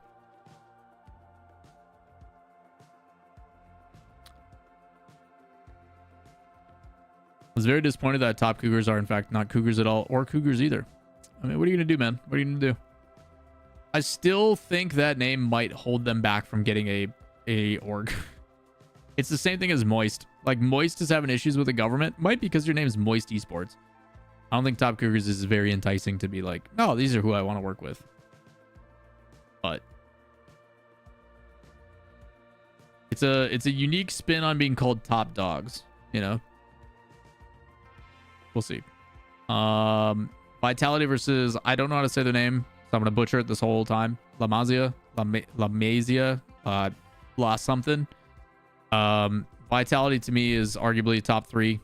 I was very disappointed that top Cougars are in fact not Cougars at all, or Cougars either. I mean, what are you gonna do, man? What are you gonna do? I still think that name might hold them back from getting a org. It's the same thing as Moist. Like, Moist is having issues with the government. Might be because your name's Moist Esports. I don't think Top Cougars is very enticing to be like, no, these are who I want to work with. But it's a unique spin on being called Top Dogs, you know. We'll see. But Vitality versus, I don't know how to say their name, so I'm going to butcher it this whole time. Lamazia, La something. Vitality to me is arguably top 3.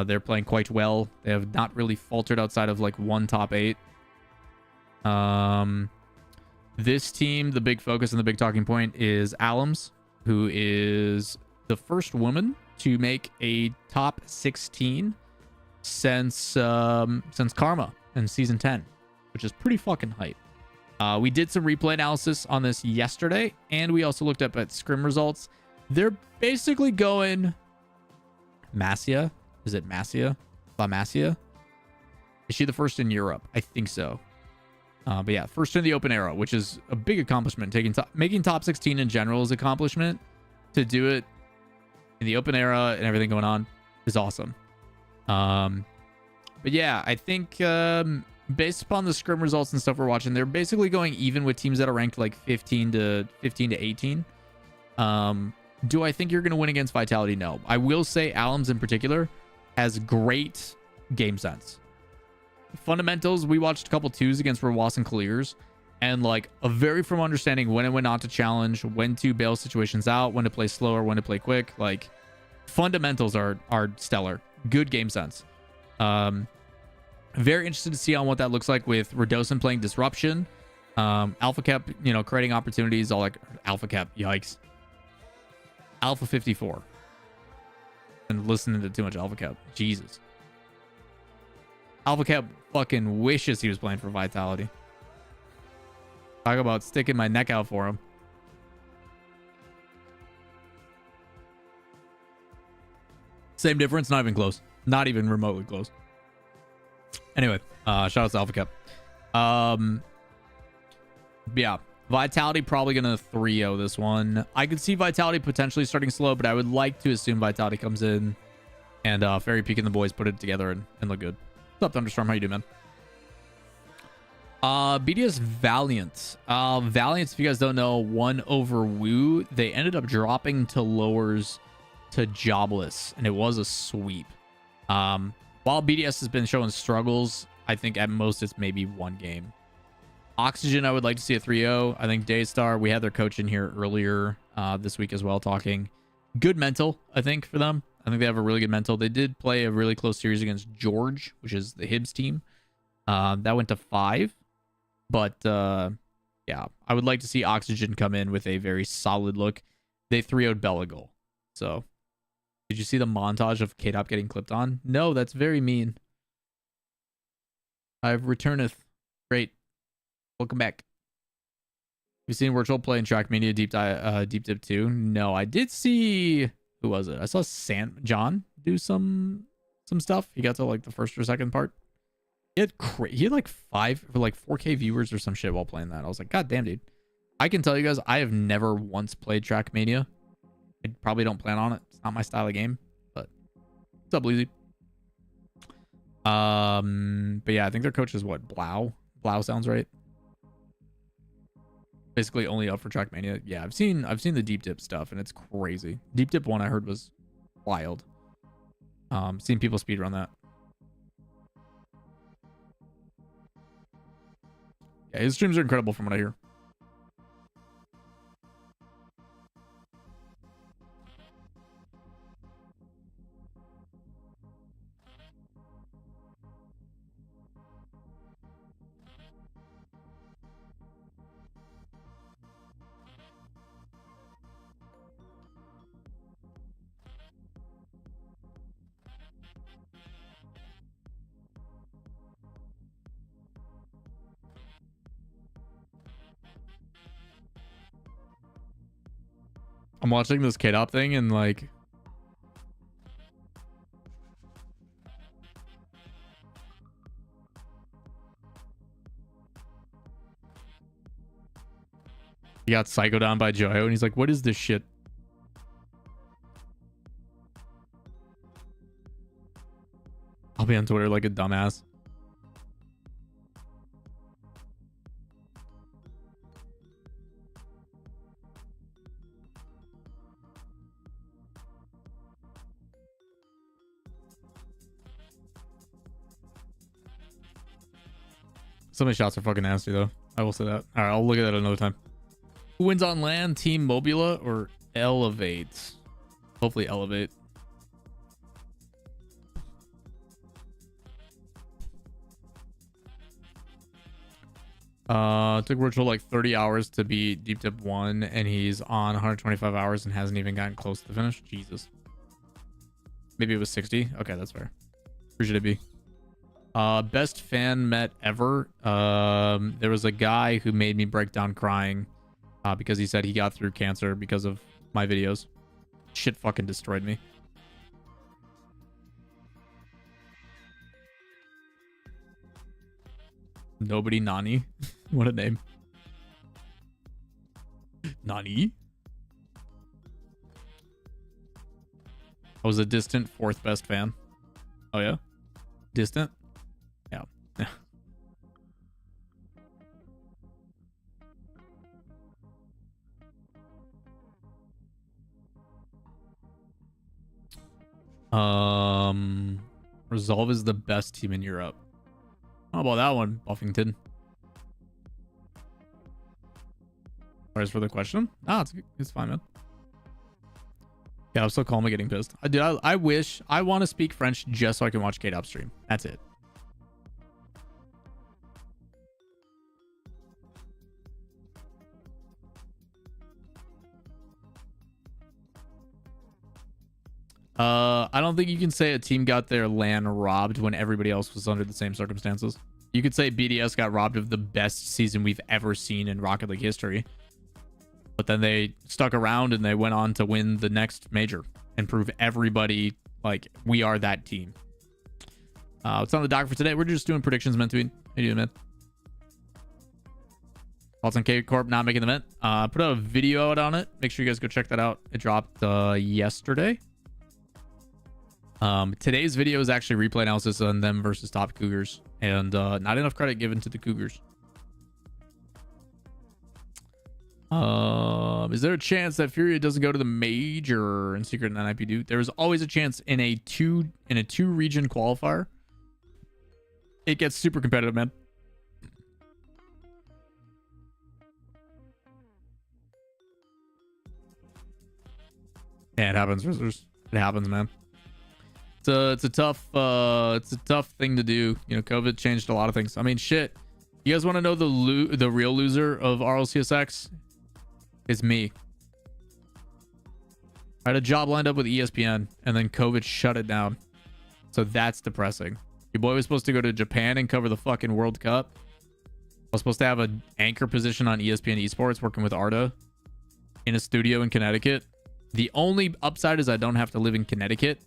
They're playing quite well. They have not really faltered outside of like one top 8. This team, the big focus and the big talking point is Alums, who is the first woman to make a top 16 since Karma in season 10, which is pretty fucking hype. We did some replay analysis on this yesterday, and we also looked up at scrim results. They're basically going Masia. Is it Masia? La Masia? Is she the first in Europe? I think so. But yeah, first in the open era, which is a big accomplishment. Making top 16 in general is an accomplishment. To do it in the open era and everything going on is awesome. But yeah, I think based upon the scrim results and stuff we're watching, they're basically going even with teams that are ranked like 15 to 18. Do I think you're going to win against Vitality? No. I will say Alums in particular has great game sense. Fundamentals, we watched a couple 2s against Rawas and Clears, and like a very firm understanding when and when not to challenge, when to bail situations out, when to play slower, when to play quick. Like fundamentals are stellar. Good game sense. Very interested to see on what that looks like with Radosin playing Disruption. Alpha Cap, creating opportunities, all like Alpha Cap, yikes. Alpha 54. And listening to too much Alpha Cap. Jesus. Alpha Cap fucking wishes he was playing for Vitality. Talk about sticking my neck out for him. Same difference, not even close. Not even remotely close. Anyway, shout out to Alpha Cap. Yeah, Vitality probably gonna 3-0 this one. I could see Vitality potentially starting slow, but I would like to assume Vitality comes in and Fairy Peak and the boys put it together and look good. What's up, Thunderstorm? How you doing, man? BDS Valiant. Valiant, if you guys don't know, won over Woo. They ended up dropping to lowers to jobless, and it was a sweep. While BDS has been showing struggles, I think at most it's maybe one game. Oxygen, I would like to see a 3-0. I think Daystar, we had their coach in here earlier this week as well, talking. Good mental, I think, for them. I think they have a really good mental. They did play a really close series against George, which is the Hibs team. That went to 5. But, yeah, I would like to see Oxygen come in with a very solid look. They 3-0'd Belagol. So, did you see the montage of K-Dop getting clipped on? No, that's very mean. I've returneth. Great. Welcome back. You've seen Virtual play in Trackmania Deep Dip 2? No, I did see... Who was it? I saw John do some stuff. He got to like the first or second part. He had like 4K viewers or some shit while playing that. I was like, God damn, dude. I can tell you guys, I have never once played Trackmania. I probably don't plan on it. It's not my style of game. But what's up, Bleezy? But yeah, I think their coach is what? Blau? Blau sounds right. Basically only up for Trackmania. Yeah, I've seen the Deep Dip stuff, and it's crazy. Deep Dip 1 I heard was wild. Seen people speedrun that. Yeah, his streams are incredible from what I hear. I'm watching this K-Dop thing and like he got psychoed down by Joyo and he's like, what is this shit? I'll be on Twitter like a dumbass. Some of the shots are fucking nasty though. I will say that. All right, I'll look at that another time. Who wins on land? Team Mobula or Elevate? Hopefully Elevate. Took Virtual like 30 hours to beat Deep Tip 1, and he's on 125 hours and hasn't even gotten close to the finish. Jesus. Maybe it was 60. Okay, that's fair. Who should it be? Best fan met ever. There was a guy who made me break down crying because he said he got through cancer because of my videos. Shit fucking destroyed me. Nobody Nani. What a name. Nani? I was a distant fourth best fan. Oh yeah? Distant? Yeah. Resolve is the best team in Europe. How about that one, Buffington? Sorry for the question. Ah, it's fine, man. Yeah, I'm so calm at getting pissed. I wish I want to speak French just so I can watch Kate upstream. That's it. I don't think you can say a team got their LAN robbed when everybody else was under the same circumstances. You could say BDS got robbed of the best season we've ever seen in Rocket League history. But then they stuck around and they went on to win the next major and prove everybody like we are that team. What's on the dock for today? We're just doing predictions meant to be. How you doing, man? Thoughts on K Corp not making the event? Put out a video out on it. Make sure you guys go check that out. It dropped yesterday. Today's video is actually replay analysis on them versus Top Cougars, and not enough credit given to the Cougars. Is there a chance that Furia doesn't go to the major in Secret and NIPD? There's always a chance in a two region qualifier. It gets super competitive, man. Yeah, it happens, Rizzers. It happens, man. It's a tough thing to do. You know, COVID changed a lot of things. I mean, shit. You guys want to know the real loser of RLCS? Is me. I had a job lined up with ESPN and then COVID shut it down. So that's depressing. Your boy was supposed to go to Japan and cover the fucking World Cup. I was supposed to have an anchor position on ESPN Esports working with Arda in a studio in Connecticut. The only upside is I don't have to live in Connecticut.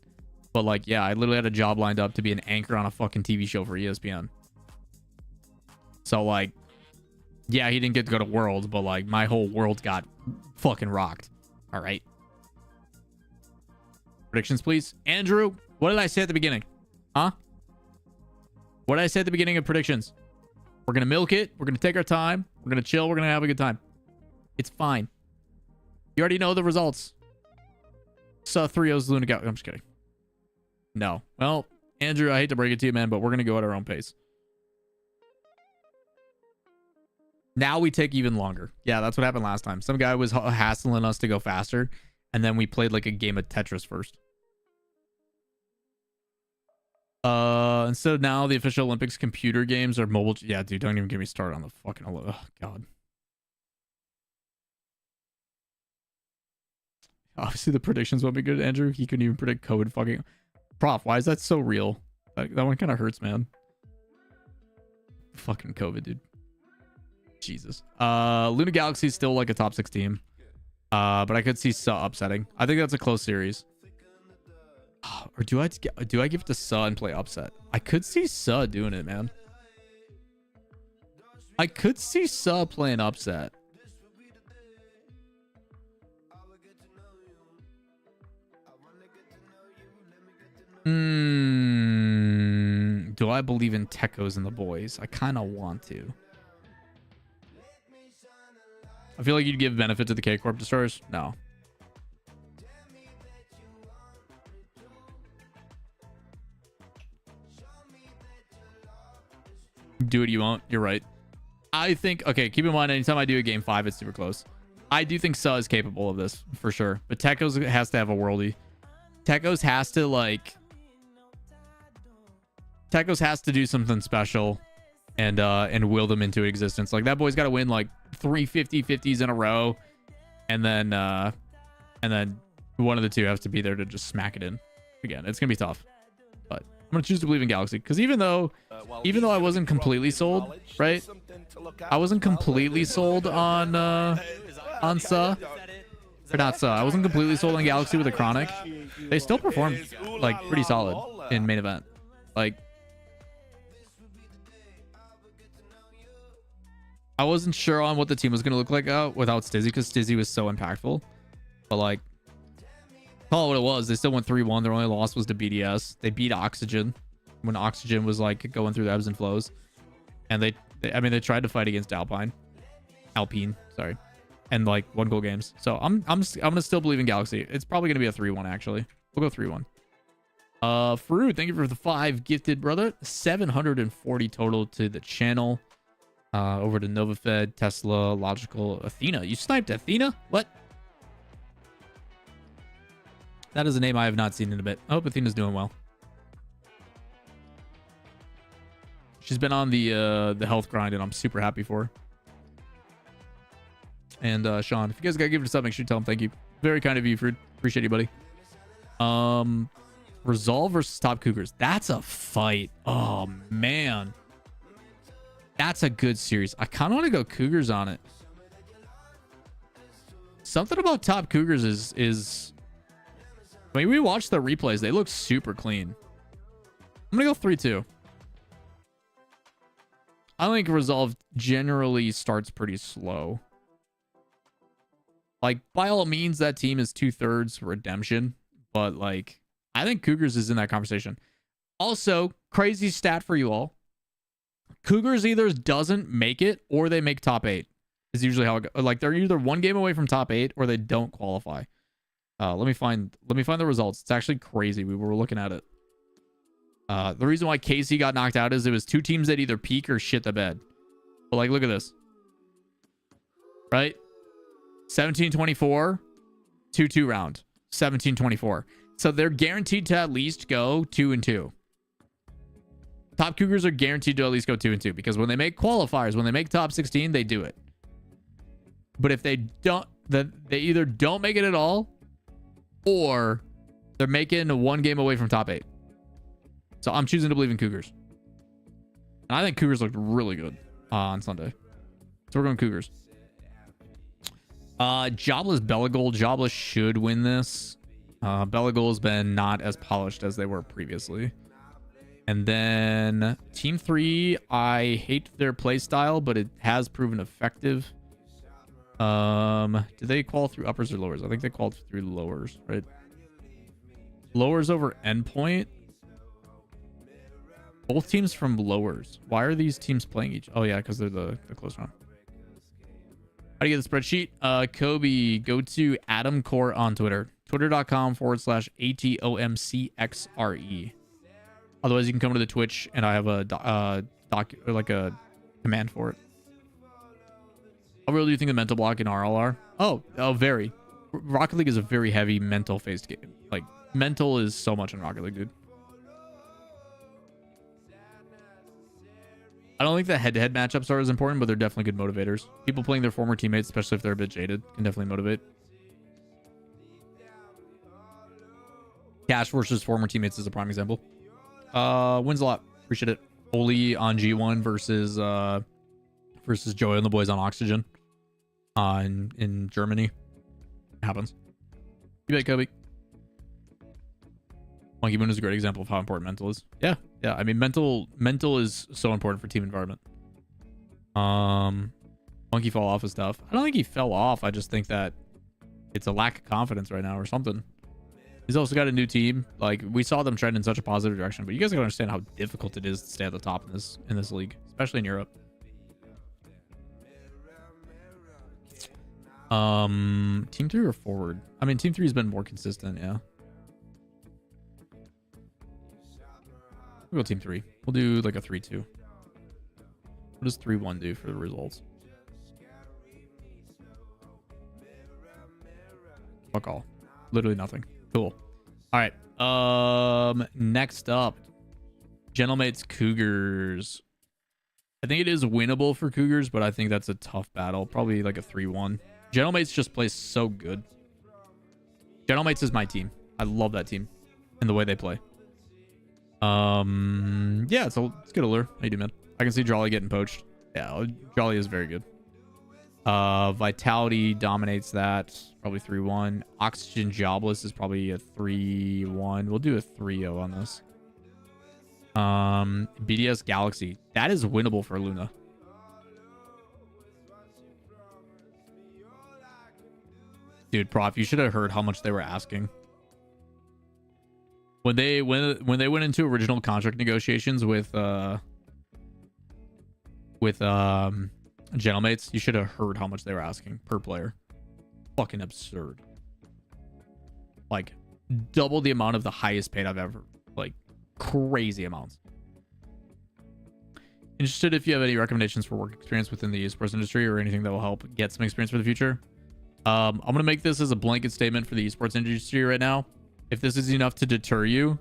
But like, yeah, I literally had a job lined up to be an anchor on a fucking TV show for ESPN. So like, yeah, he didn't get to go to Worlds, but like my whole world got fucking rocked. All right. Predictions, please. Andrew, what did I say at the beginning? Huh? What did I say at the beginning of predictions? We're going to milk it. We're going to take our time. We're going to chill. We're going to have a good time. It's fine. You already know the results. Saw 3-0's Luna Gal. I'm just kidding. No. Well, Andrew, I hate to break it to you, man, but we're going to go at our own pace. Now we take even longer. Yeah, that's what happened last time. Some guy was hassling us to go faster, and then we played like a game of Tetris first. Instead of now, the official Olympics computer games are mobile. Yeah, dude, don't even get me started on the fucking... Oh, God. Obviously, the predictions won't be good, Andrew. He couldn't even predict COVID fucking... Prof, why is that so real? That one kind of hurts, man. Fucking COVID, dude. Jesus. Luna Galaxy is still like a top 6 team. But I could see Sa upsetting. I think that's a close series. Or do I give it to Sa and play upset? I could see Sa doing it, man. I could see Sa playing upset. Do I believe in Techos and the boys? I kind of want to. I feel like you'd give benefit to the K Corp destroyers. No. Do what you want. You're right. I think, okay, keep in mind, anytime I do a game 5, it's super close. I do think Sa is capable of this for sure, but Tekos has to have a worldie. Tekos has to like, Tekos has to do something special and will them into existence. Like that boy's got to win like 3 50-50s in a row, and then one of the two has to be there to just smack it in. Again, it's gonna be tough, but I'm gonna choose to believe in Galaxy because even though I wasn't completely sold, right? I wasn't completely sold on Sa. Or not Sa. I wasn't completely sold on Galaxy with a Chronic. They still performed like pretty solid in main event. Like I wasn't sure on what the team was going to look like without Stizzy because Stizzy was so impactful. But like, call it what it was. They still went 3-1. Their only loss was to BDS. They beat Oxygen when Oxygen was like going through the ebbs and flows. And they tried to fight against Alpine, sorry, and like 1-goal games. So I'm gonna still believe in Galaxy. It's probably gonna be a 3-1 actually. We'll go 3-1. Farouk, thank you for the 5 gifted, brother. 740 total to the channel. Over to NovaFed, Tesla, Logical, Athena. You sniped Athena? What? That is a name I have not seen in a bit. I hope Athena's doing well. She's been on the health grind, and I'm super happy for her. And Sean, if you guys gotta give it a sub, make sure you tell him thank you. Very kind of you, Fruit. Appreciate you, buddy. Resolve versus Top Cougars. That's a fight. Oh man. That's a good series. I kind of want to go Cougars on it. Something about Top Cougars is I mean, we watched the replays. They look super clean. I'm going to go 3-2. I think Resolve generally starts pretty slow. Like, by all means, that team is 2/3 redemption. But, like, I think Cougars is in that conversation. Also, crazy stat for you all. Cougars either doesn't make it or they make top 8 is usually how it goes. Like they're either 1 game away from top 8 or they don't qualify. Let me find the results. It's actually crazy. We were looking at it. The reason why KC got knocked out is it was 2 teams that either peak or shit the bed. But like, look at this. Right? 17-24, 2-2 round. 17-24. So they're guaranteed to at least go 2-2. Top Cougars are guaranteed to at least go 2-2 because when they make qualifiers, when they make top 16, they do it. But if they don't, then they either don't make it at all or they're making 1 game away from top 8. So I'm choosing to believe in Cougars. And I think Cougars looked really good on Sunday. So we're going Cougars. Jobless Belagol. Jobless should win this. Belagol has been not as polished as they were previously. And then Team 3, I hate their play style, but it has proven effective. Did they qual through uppers or lowers? I think they qualified through lowers, right? Lowers over endpoint. Both teams from lowers. Why are these teams playing each? Oh yeah, because they're the close round. How do you get the spreadsheet? Kobe, go to Adam Core on Twitter. Twitter.com/ATOMCXRE. Otherwise, you can come to the Twitch, and I have a a command for it. How real do you think the mental block in RL are? Oh, very. Rocket League is a very heavy mental-based game. Like, mental is so much in Rocket League, dude. I don't think the head-to-head matchups are as important, but they're definitely good motivators. People playing their former teammates, especially if they're a bit jaded, can definitely motivate. Cash versus former teammates is a prime example. Wins a lot. Appreciate it. Oli on G1 versus Joey and the boys on Oxygen in Germany. It happens. You bet, Kobe. Monkey Moon is a great example of how important mental is. Yeah. I mean, mental is so important for team environment. Monkey fall off is tough. I don't think he fell off. I just think that it's a lack of confidence right now or something. He's also got a new team. Like, we saw them trend in such a positive direction, but you guys gotta understand how difficult it is to stay at the top in this league, especially in Europe. Team 3 or forward? I mean, Team 3 has been more consistent, yeah. We'll go Team 3. We'll do like a 3-2. What does 3-1 do for the results? Fuck all. Literally nothing. Cool. All right. Next up, Gentlemates Cougars. I think it is winnable for Cougars, but I think that's a tough battle. Probably like a 3-1. Gentlemates just plays so good. Gentlemates is my team. I love that team and the way they play. Yeah, it's good allure. How you do, man? I can see Jolly getting poached. Yeah, Jolly is very good. Vitality dominates that. Probably 3-1. Oxygen Jobless is probably a 3-1. We'll do a 3-0 on this. BDS Galaxy. That is winnable for Luna. Dude, Prof, you should have heard how much they were asking. When they went into original contract negotiations with Gentlemates, you should have heard how much they were asking per player. Fucking absurd. Like double the amount of the highest paid I've ever, like crazy amounts. Interested if you have any recommendations for work experience within the esports industry or anything that will help get some experience for the future. I'm going to make this as a blanket statement for the esports industry right now. If this is enough to deter you,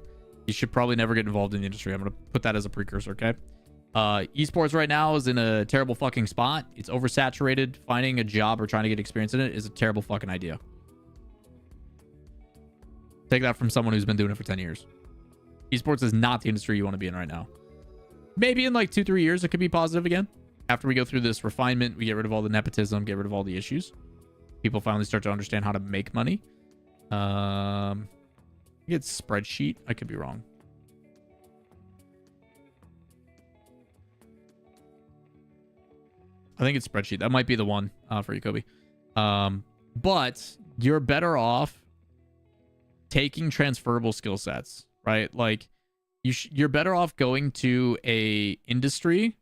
you should probably never get involved in the industry. I'm going to put that as a precursor, okay? Esports right now is in a terrible fucking spot. It's oversaturated. Finding a job or trying to get experience in it is a terrible fucking idea. Take that from someone who's been doing it for 10 years. Esports is not the industry you want to be in right now. Maybe in like 2-3 years, it could be positive again. After we go through this refinement, we get rid of all the nepotism, get rid of all the issues. People finally start to understand how to make money. I think it's spreadsheet. I could be wrong. I think it's spreadsheet. That might be the one for you, Kobe. But you're better off taking transferable skill sets, right? Like you're better off going to a industry.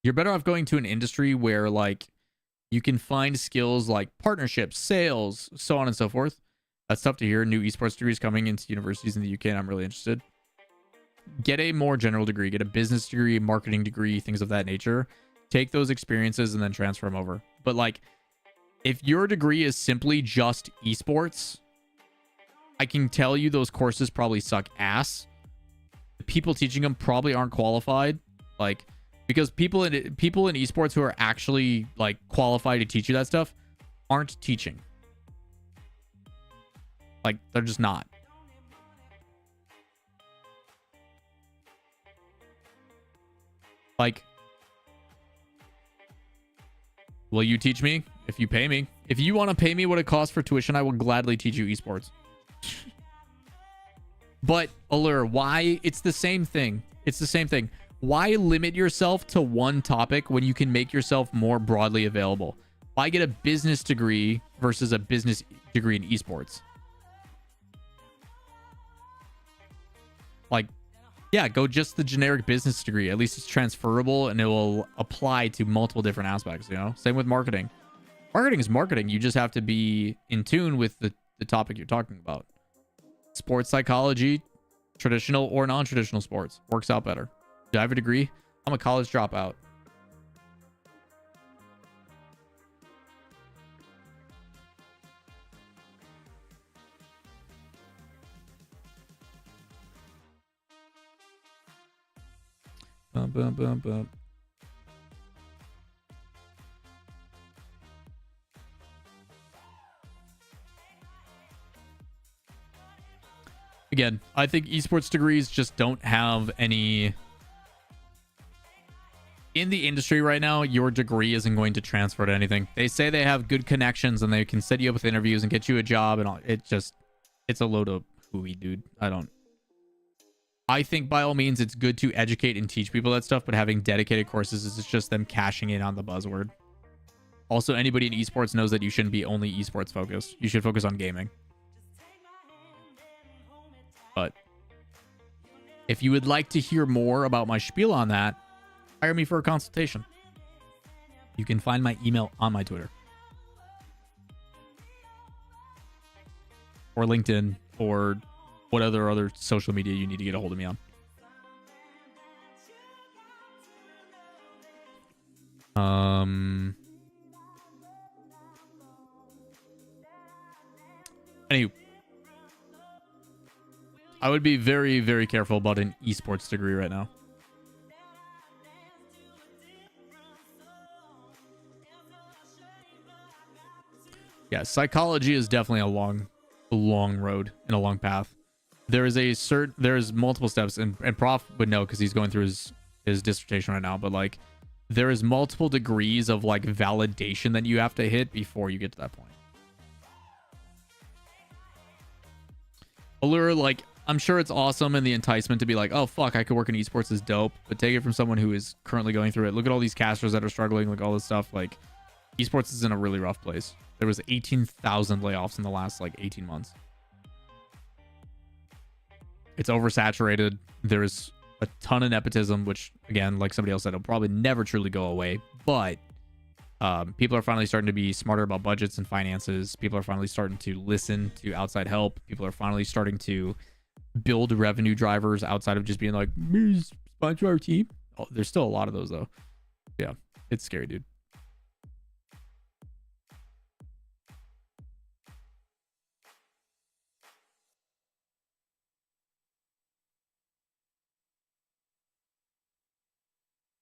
You're better off going to an industry where like you can find skills like partnerships, sales, so on and so forth. That's tough to hear. New esports degrees coming into universities in the UK, and I'm really interested. Get a more general degree. Get a business degree, marketing degree, things of that nature. Take those experiences and then transfer them over. But like, if your degree is simply just esports, I can tell you those courses probably suck ass. The people teaching them probably aren't qualified. Like, because people in esports who are actually like qualified to teach you that stuff aren't teaching. Like, they're just not. Like, will you teach me? If you pay me. If you want to pay me what it costs for tuition, I will gladly teach you esports. But, Allure, why? It's the same thing. It's the same thing. Why limit yourself to one topic when you can make yourself more broadly available? Why get a business degree versus a business degree in esports? Like, yeah, go just the generic business degree. At least it's transferable and it will apply to multiple different aspects, you know? Same with marketing. Marketing is marketing. You just have to be in tune with the topic you're talking about. Sports psychology, traditional or non-traditional sports, works out better. Do I have a degree? I'm a college dropout. Bum, bum, bum, bum. Again, I think esports degrees just don't have any... In the industry right now, your degree isn't going to transfer to anything. They say they have good connections and they can set you up with interviews and get you a job and all. It's a load of hooey, dude. I think by all means, it's good to educate and teach people that stuff, but having dedicated courses is just them cashing in on the buzzword. Also, anybody in esports knows that you shouldn't be only esports focused. You should focus on gaming. But if you would like to hear more about my spiel on that, hire me for a consultation. You can find my email on my Twitter. Or LinkedIn, or what other social media you need to get a hold of me on. Anywho, I would be very, very careful about an esports degree right now. Yeah, psychology is definitely a long road and a long path. There is there's multiple steps, and Prof would know because he's going through his dissertation right now, but like there is multiple degrees of like validation that you have to hit before you get to that point. Allure, like, I'm sure it's awesome, and the enticement to be like, oh fuck, I could work in esports is dope, but take it from someone who is currently going through it. Look at all these casters that are struggling, like all this stuff. Like, esports is in a really rough place. There was 18,000 layoffs in the last like 18 months. It's oversaturated. There's a ton of nepotism, which again, like somebody else said, will probably never truly go away. But people are finally starting to be smarter about budgets and finances. People are finally starting to listen to outside help. People are finally starting to build revenue drivers outside of just being like, sponsor our team. Oh, there's still a lot of those though. Yeah, it's scary, dude.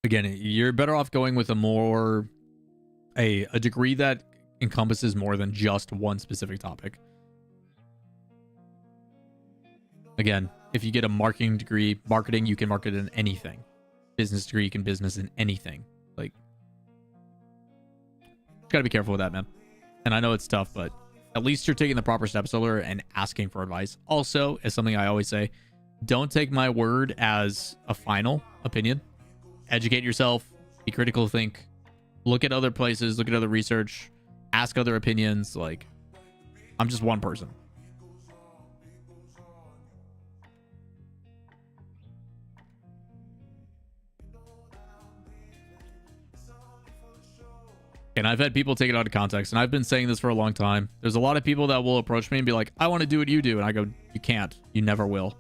Again, you're better off going with a degree that encompasses more than just one specific topic. Again, if you get a marketing degree, marketing, you can market in anything. Business degree, you can business in anything. Like, you gotta be careful with that, man. And I know it's tough, but at least you're taking the proper steps, Lawler, and asking for advice. Also, as something I always say, don't take my word as a final opinion. Educate yourself, be critical, think, look at other places, look at other research, ask other opinions. Like, I'm just one person. And I've had people take it out of context, and I've been saying this for a long time. There's a lot of people that will approach me and be like, I want to do what you do. And I go, you can't. You never will.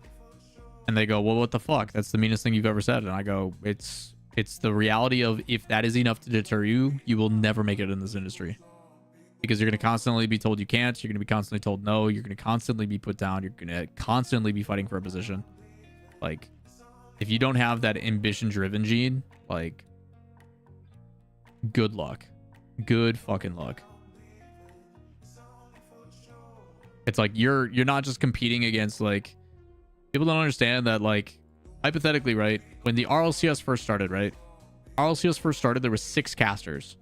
And they go, well, what the fuck? That's the meanest thing you've ever said. And I go, it's the reality of, if that is enough to deter you, you will never make it in this industry. Because you're going to constantly be told you can't. You're going to be constantly told no. You're going to constantly be put down. You're going to constantly be fighting for a position. Like, if you don't have that ambition-driven gene, like, good luck. Good fucking luck. It's like you're not just competing against, like, people don't understand that, like, hypothetically, right, when the RLCS first started, right, there was 6 casters: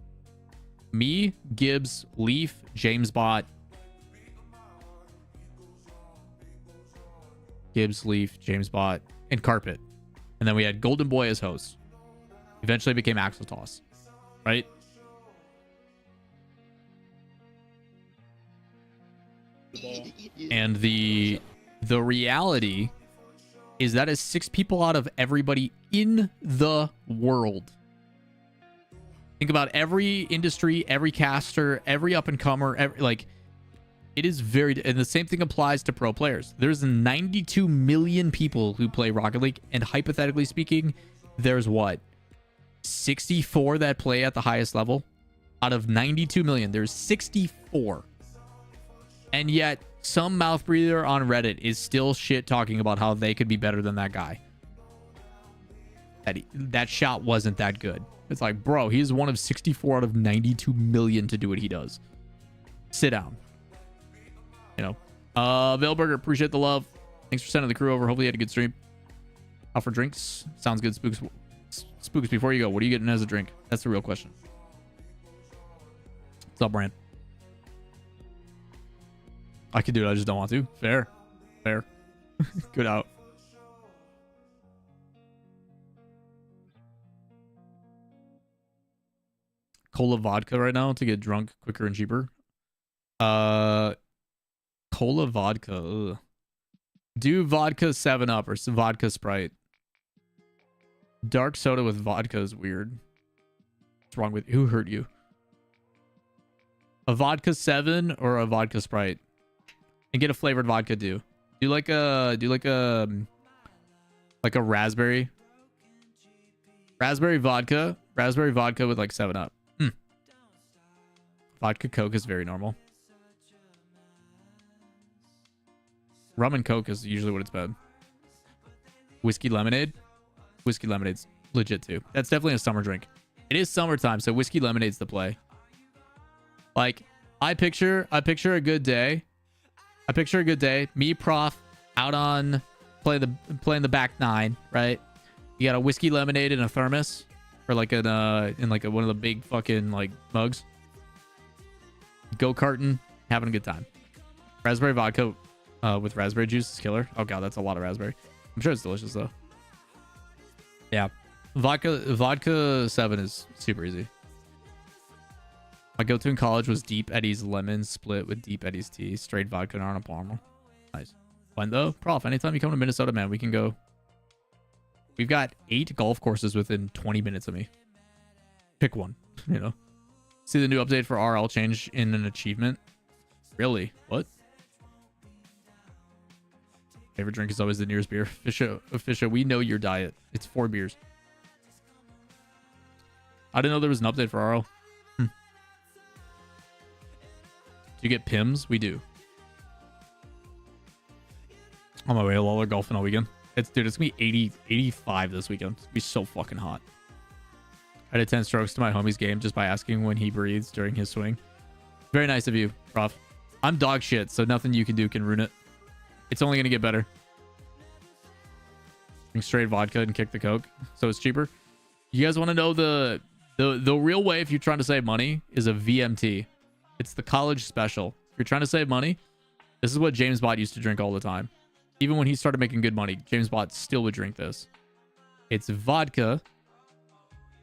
me, Gibbs, Leaf, James Bot, and Carpet. And then we had Golden Boy as host. Eventually became Axel Toss, right? And the reality is that is 6 people out of everybody in the world. Think about every industry, every caster, every up and comer, like, it is very, and the same thing applies to pro players. There's 92 million people who play Rocket League, and hypothetically speaking, there's what, 64 that play at the highest level? Out of 92 million, there's 64. And yet, some mouth breather on Reddit is still shit talking about how they could be better than that guy. That shot wasn't that good. It's like, bro, he's one of 64 out of 92 million to do what he does. Sit down. You know. Veilburger, appreciate the love. Thanks for sending the crew over. Hopefully you had a good stream. Out for drinks? Sounds good. Spooks, before you go, what are you getting as a drink? That's the real question. What's up, Brand? I could do it, I just don't want to. Fair. Good out. Cola vodka right now to get drunk quicker and cheaper. Cola vodka. Ugh. Do vodka 7-Up or vodka Sprite. Dark soda with vodka is weird. What's wrong with you? Who hurt you? A vodka 7 or a vodka Sprite? And get a flavored vodka. Do like a raspberry vodka Raspberry vodka with like 7-Up. Vodka Coke is very normal. Rum and Coke is usually what it's been. Whiskey lemonade. Whiskey lemonade's legit too. That's definitely a summer drink. It is summertime, so whiskey lemonade's the play. Like, I picture a good day. I picture a good day. Me, Prof, out on playing the back nine, right? You got a whiskey lemonade in a thermos, or like in like one of the big fucking like mugs. Go-karting, having a good time. Raspberry vodka with raspberry juice is killer. Oh god, that's a lot of raspberry. I'm sure it's delicious though. Yeah, vodka 7 is super easy. My go-to in college was Deep Eddy's lemon split with Deep Eddy's tea, straight vodka and Arnold Palmer. Nice. When though, Prof, anytime you come to Minnesota, man, we can go. We've got 8 golf courses within 20 minutes of me. Pick one, you know. See the new update for RL change in an achievement. Really? What? Favorite drink is always the nearest beer. Fisha, we know your diet. It's 4 beers. I didn't know there was an update for RL. Do you get PIMS? We do. On my way to Lawler golfing all weekend. It's gonna be 80, 85 this weekend. It's gonna be so fucking hot. I did 10 strokes to my homie's game just by asking when he breathes during his swing. Very nice of you, Prof. I'm dog shit, so nothing you can do can ruin it. It's only gonna get better. Drink straight vodka and kick the Coke, so it's cheaper. You guys want to know the real way if you're trying to save money is a VMT. It's the college special. If you're trying to save money, this is what James Bott used to drink all the time. Even when he started making good money, James Bott still would drink this. It's vodka,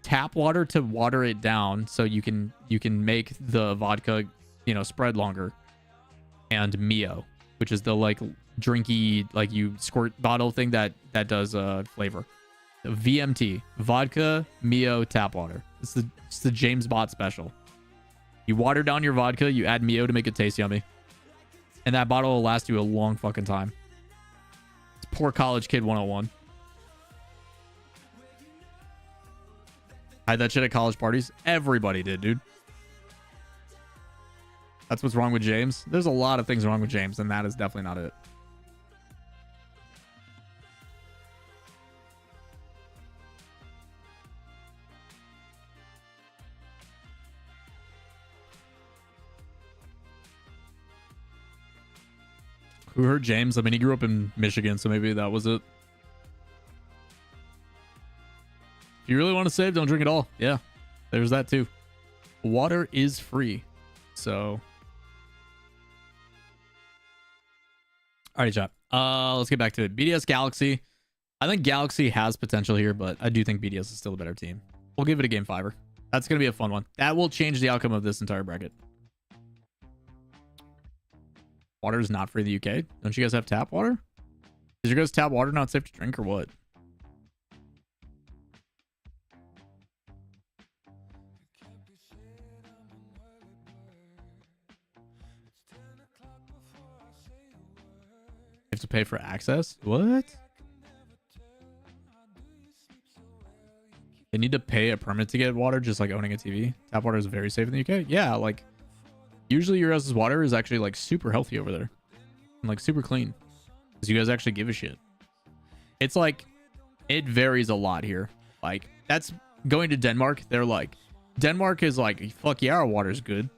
tap water to water it down so you can make the vodka, you know, spread longer, and Mio, which is the like drinky, like you squirt bottle thing that does flavor. VMT, vodka, Mio, tap water. It's the James Bott special. You water down your vodka, you add Mio to make it taste yummy, and that bottle will last you a long fucking time. It's poor college kid 101. I had that shit at college parties. Everybody did, dude. That's what's wrong with James. There's a lot of things wrong with James, and that is definitely not it. Who hurt James? I mean, he grew up in Michigan, so maybe that was it. If you really want to save, don't drink it all. Yeah, there's that too. Water is free, so. Alrighty, chat. Let's get back to it. BDS Galaxy. I think Galaxy has potential here, but I do think BDS is still a better team. We'll give it a game 5-er. That's gonna be a fun one. That will change the outcome of this entire bracket. Water is not free in the UK. Don't you guys have tap water? Is your guys' tap water not safe to drink or what? You have to pay for access? What? They need to pay a permit to get water, just like owning a TV. Tap water is very safe in the UK. Yeah, like usually your guys' water is actually like super healthy over there and like super clean because you guys actually give a shit. It's like it varies a lot here. Like that's going to Denmark. They're like, Denmark is like, fuck yeah, our water's good.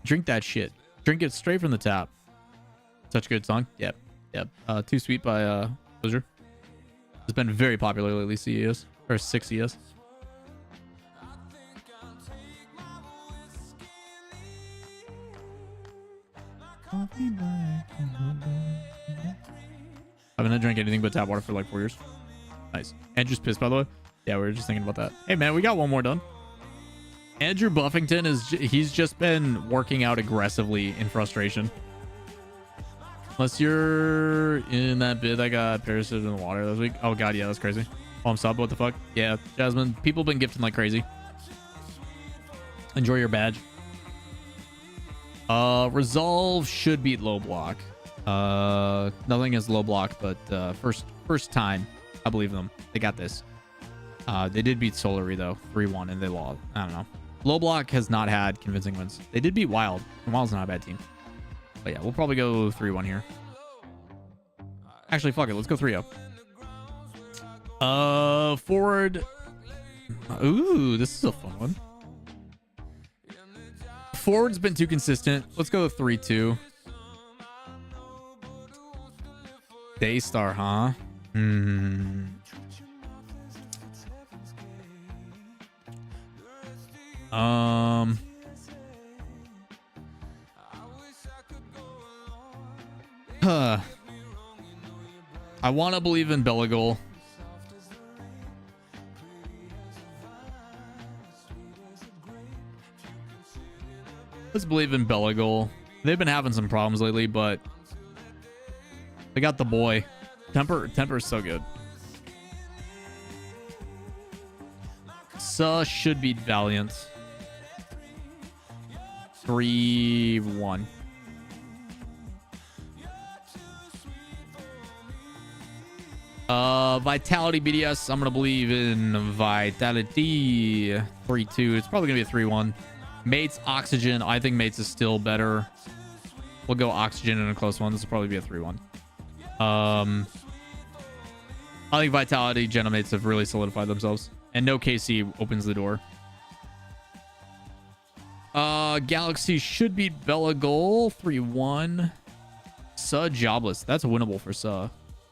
Drink that shit. Drink it straight from the tap. Such a good song. Yep. Too Sweet by Blizzard. It's been very popular lately. CES or 6 CES. I haven't drank anything but tap water for like 4 years. Nice. Andrew's pissed, by the way. Yeah, we were just thinking about that. Hey, man, we got one more done. Andrew Buffington he's just been working out aggressively in frustration. Unless you're in that bid that got parasited in the water this week. Oh, God, yeah, that's crazy. Palm sub, what the fuck? Yeah, Jasmine, people been gifting like crazy. Enjoy your badge. Resolve should beat low block. Nothing is low block, but first time, I believe them. They got this. They did beat Solary though, 3-1, and they lost. I don't know. Low block has not had convincing wins. They did beat Wild, and Wild's not a bad team. But yeah, we'll probably go 3-1 here. Actually, fuck it. Let's go 3-0. Forward. Ooh, this is a fun one. Forward's been too consistent. Let's go 3-2. Daystar, huh? I want to believe in Belagol. Let's believe in Belagol. They've been having some problems lately, but they got the boy. Temper is so good. Should beat Valiant. 3-1. Vitality BDS. I'm gonna believe in Vitality. 3-2. It's probably gonna be a 3-1. Mates Oxygen. I think Mates is still better. We'll go Oxygen in a close one. This will probably be a 3-1. I think Vitality Genomates have really solidified themselves. And no KC opens the door. Galaxy should beat Belagol 3-1. Jobless. That's winnable for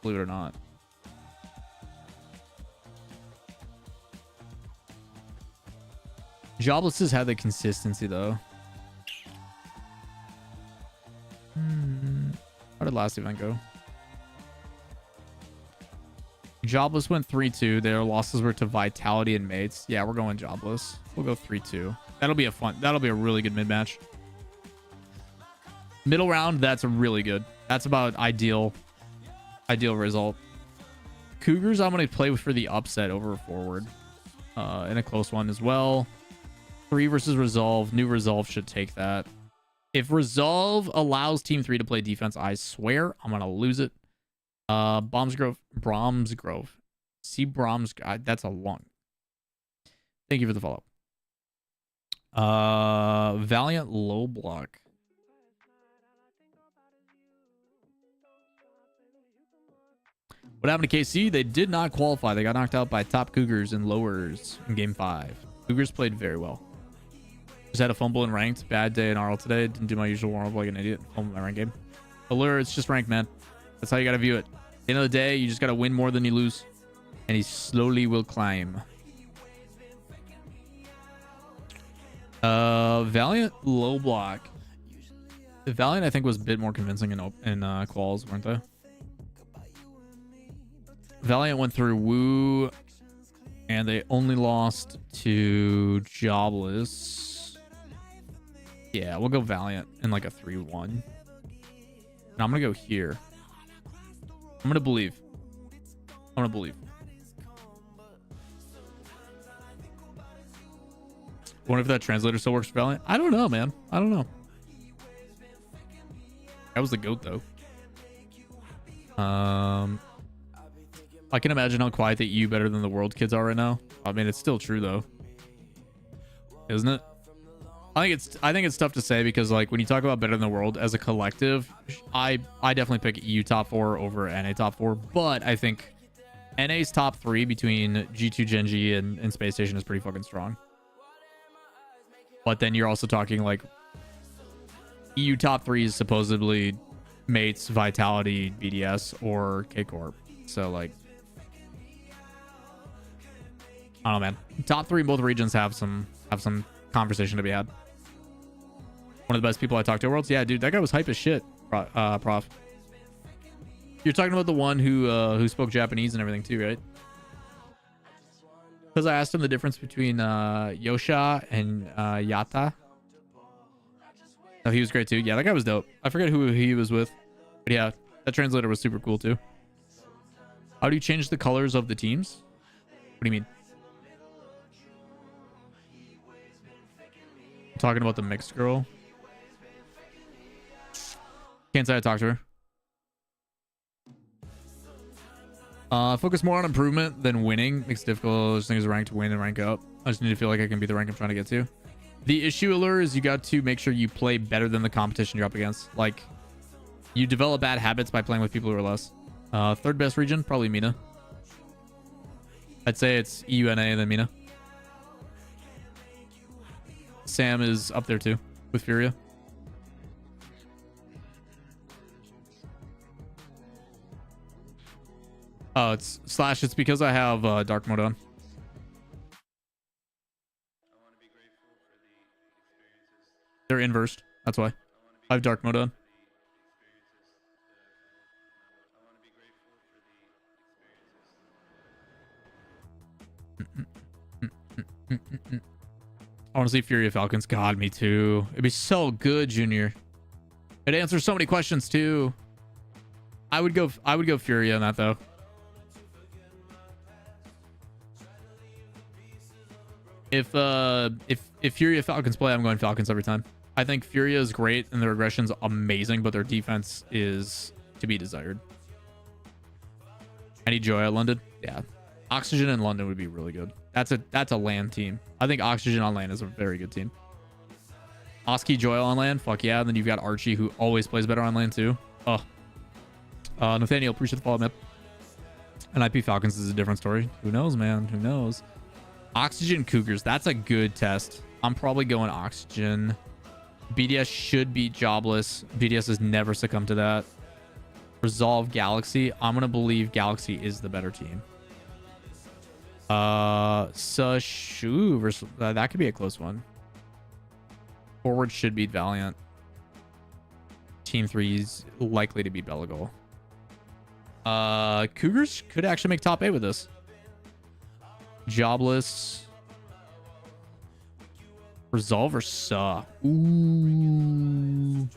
believe it or not. Jobless has had the consistency though. How did last event go? Jobless went 3-2. Their losses were to Vitality and Mates. Yeah, we're going Jobless. We'll go 3-2. That'll be a really good mid-match. Middle round, that's really good. That's about ideal result. Cougars, I'm going to play for the upset over forward. In a close one as well. 3 versus Resolve. New Resolve should take that. If Resolve allows Team 3 to play defense, I swear I'm going to lose it. Bromsgrove. See Broms. That's a long. Thank you for the follow. Valiant low block. What happened to KC? They did not qualify. They got knocked out by top Cougars and lowers in game 5. Cougars played very well. Just had a fumble in ranked. Bad day in RL today. Didn't do my usual warm up like an idiot. Fumble my ranked game. Allure, it's just ranked, man. That's how you got to view it. At the end of the day, you just got to win more than you lose. And he slowly will climb. Valiant low block. Valiant, I think, was a bit more convincing in quals, weren't they? Valiant went through Woo, and they only lost to Jobless. Yeah, we'll go Valiant in like a 3-1. And I'm going to go here. I'm going to believe. Wonder if that translator still works for Valiant. I don't know, man. I don't know. That was the GOAT, though. I can imagine how quiet the EU better than the world kids are right now. I mean, it's still true, though. Isn't it? I think it's tough to say because, like, when you talk about better than the world as a collective, I definitely pick EU top 4 over NA top 4. But I think NA's top 3 between G2, Gen G, and Space Station is pretty fucking strong. But then you're also talking, like, EU top 3 is supposedly Mates, Vitality, BDS, or K-Corp. So, like, I don't know, man. Top 3 in both regions have some conversation to be had. One of the best people I talked to at Worlds. Yeah, dude, that guy was hype as shit, Prof. You're talking about the one who spoke Japanese and everything too, right? Because I asked him the difference between Yosha and Yata. Oh, he was great too. Yeah, that guy was dope. I forget who he was with. But yeah, that translator was super cool too. How do you change the colors of the teams? What do you mean? I'm talking about the mixed girl. Can't say I talked to her. Focus more on improvement than winning. Makes it difficult. There's things rank to win and rank up. I just need to feel like I can be the rank I'm trying to get to. The issue, Allure, is you got to make sure you play better than the competition you're up against. Like, you develop bad habits by playing with people who are less. Third best region, probably Mina. I'd say it's EUNA and then Mina. Sam is up there too with Furia. Oh, it's Slash. It's because I have dark mode on. They're inversed. That's why. I have dark mode on. I want to see Fury of Falcons. God, me too. It'd be so good, Junior. It answers so many questions too. I would go Fury on that though. If Fury of Falcons play, I'm going Falcons every time. I think Furia is great and their aggression's amazing, but their defense is to be desired. I need Joy at London. Yeah. Oxygen in London would be really good. That's a LAN team. I think Oxygen on LAN is a very good team. Oski Joy on LAN, fuck yeah. And then you've got Archie, who always plays better on LAN too. Oh. Nathaniel, appreciate the follow, man. And IP Falcons is a different story. Who knows, man? Who knows? Oxygen Cougars, that's a good test. I'm probably going Oxygen. BDS should be jobless. BDS has never succumbed to that. Resolve Galaxy. I'm gonna believe Galaxy is the better team. Sushu versus that could be a close one. Forward should beat Valiant. Team 3's likely to beat Belagol. Cougars could actually make top 8 with this. Jobless. Resolve or Saw. Ooh.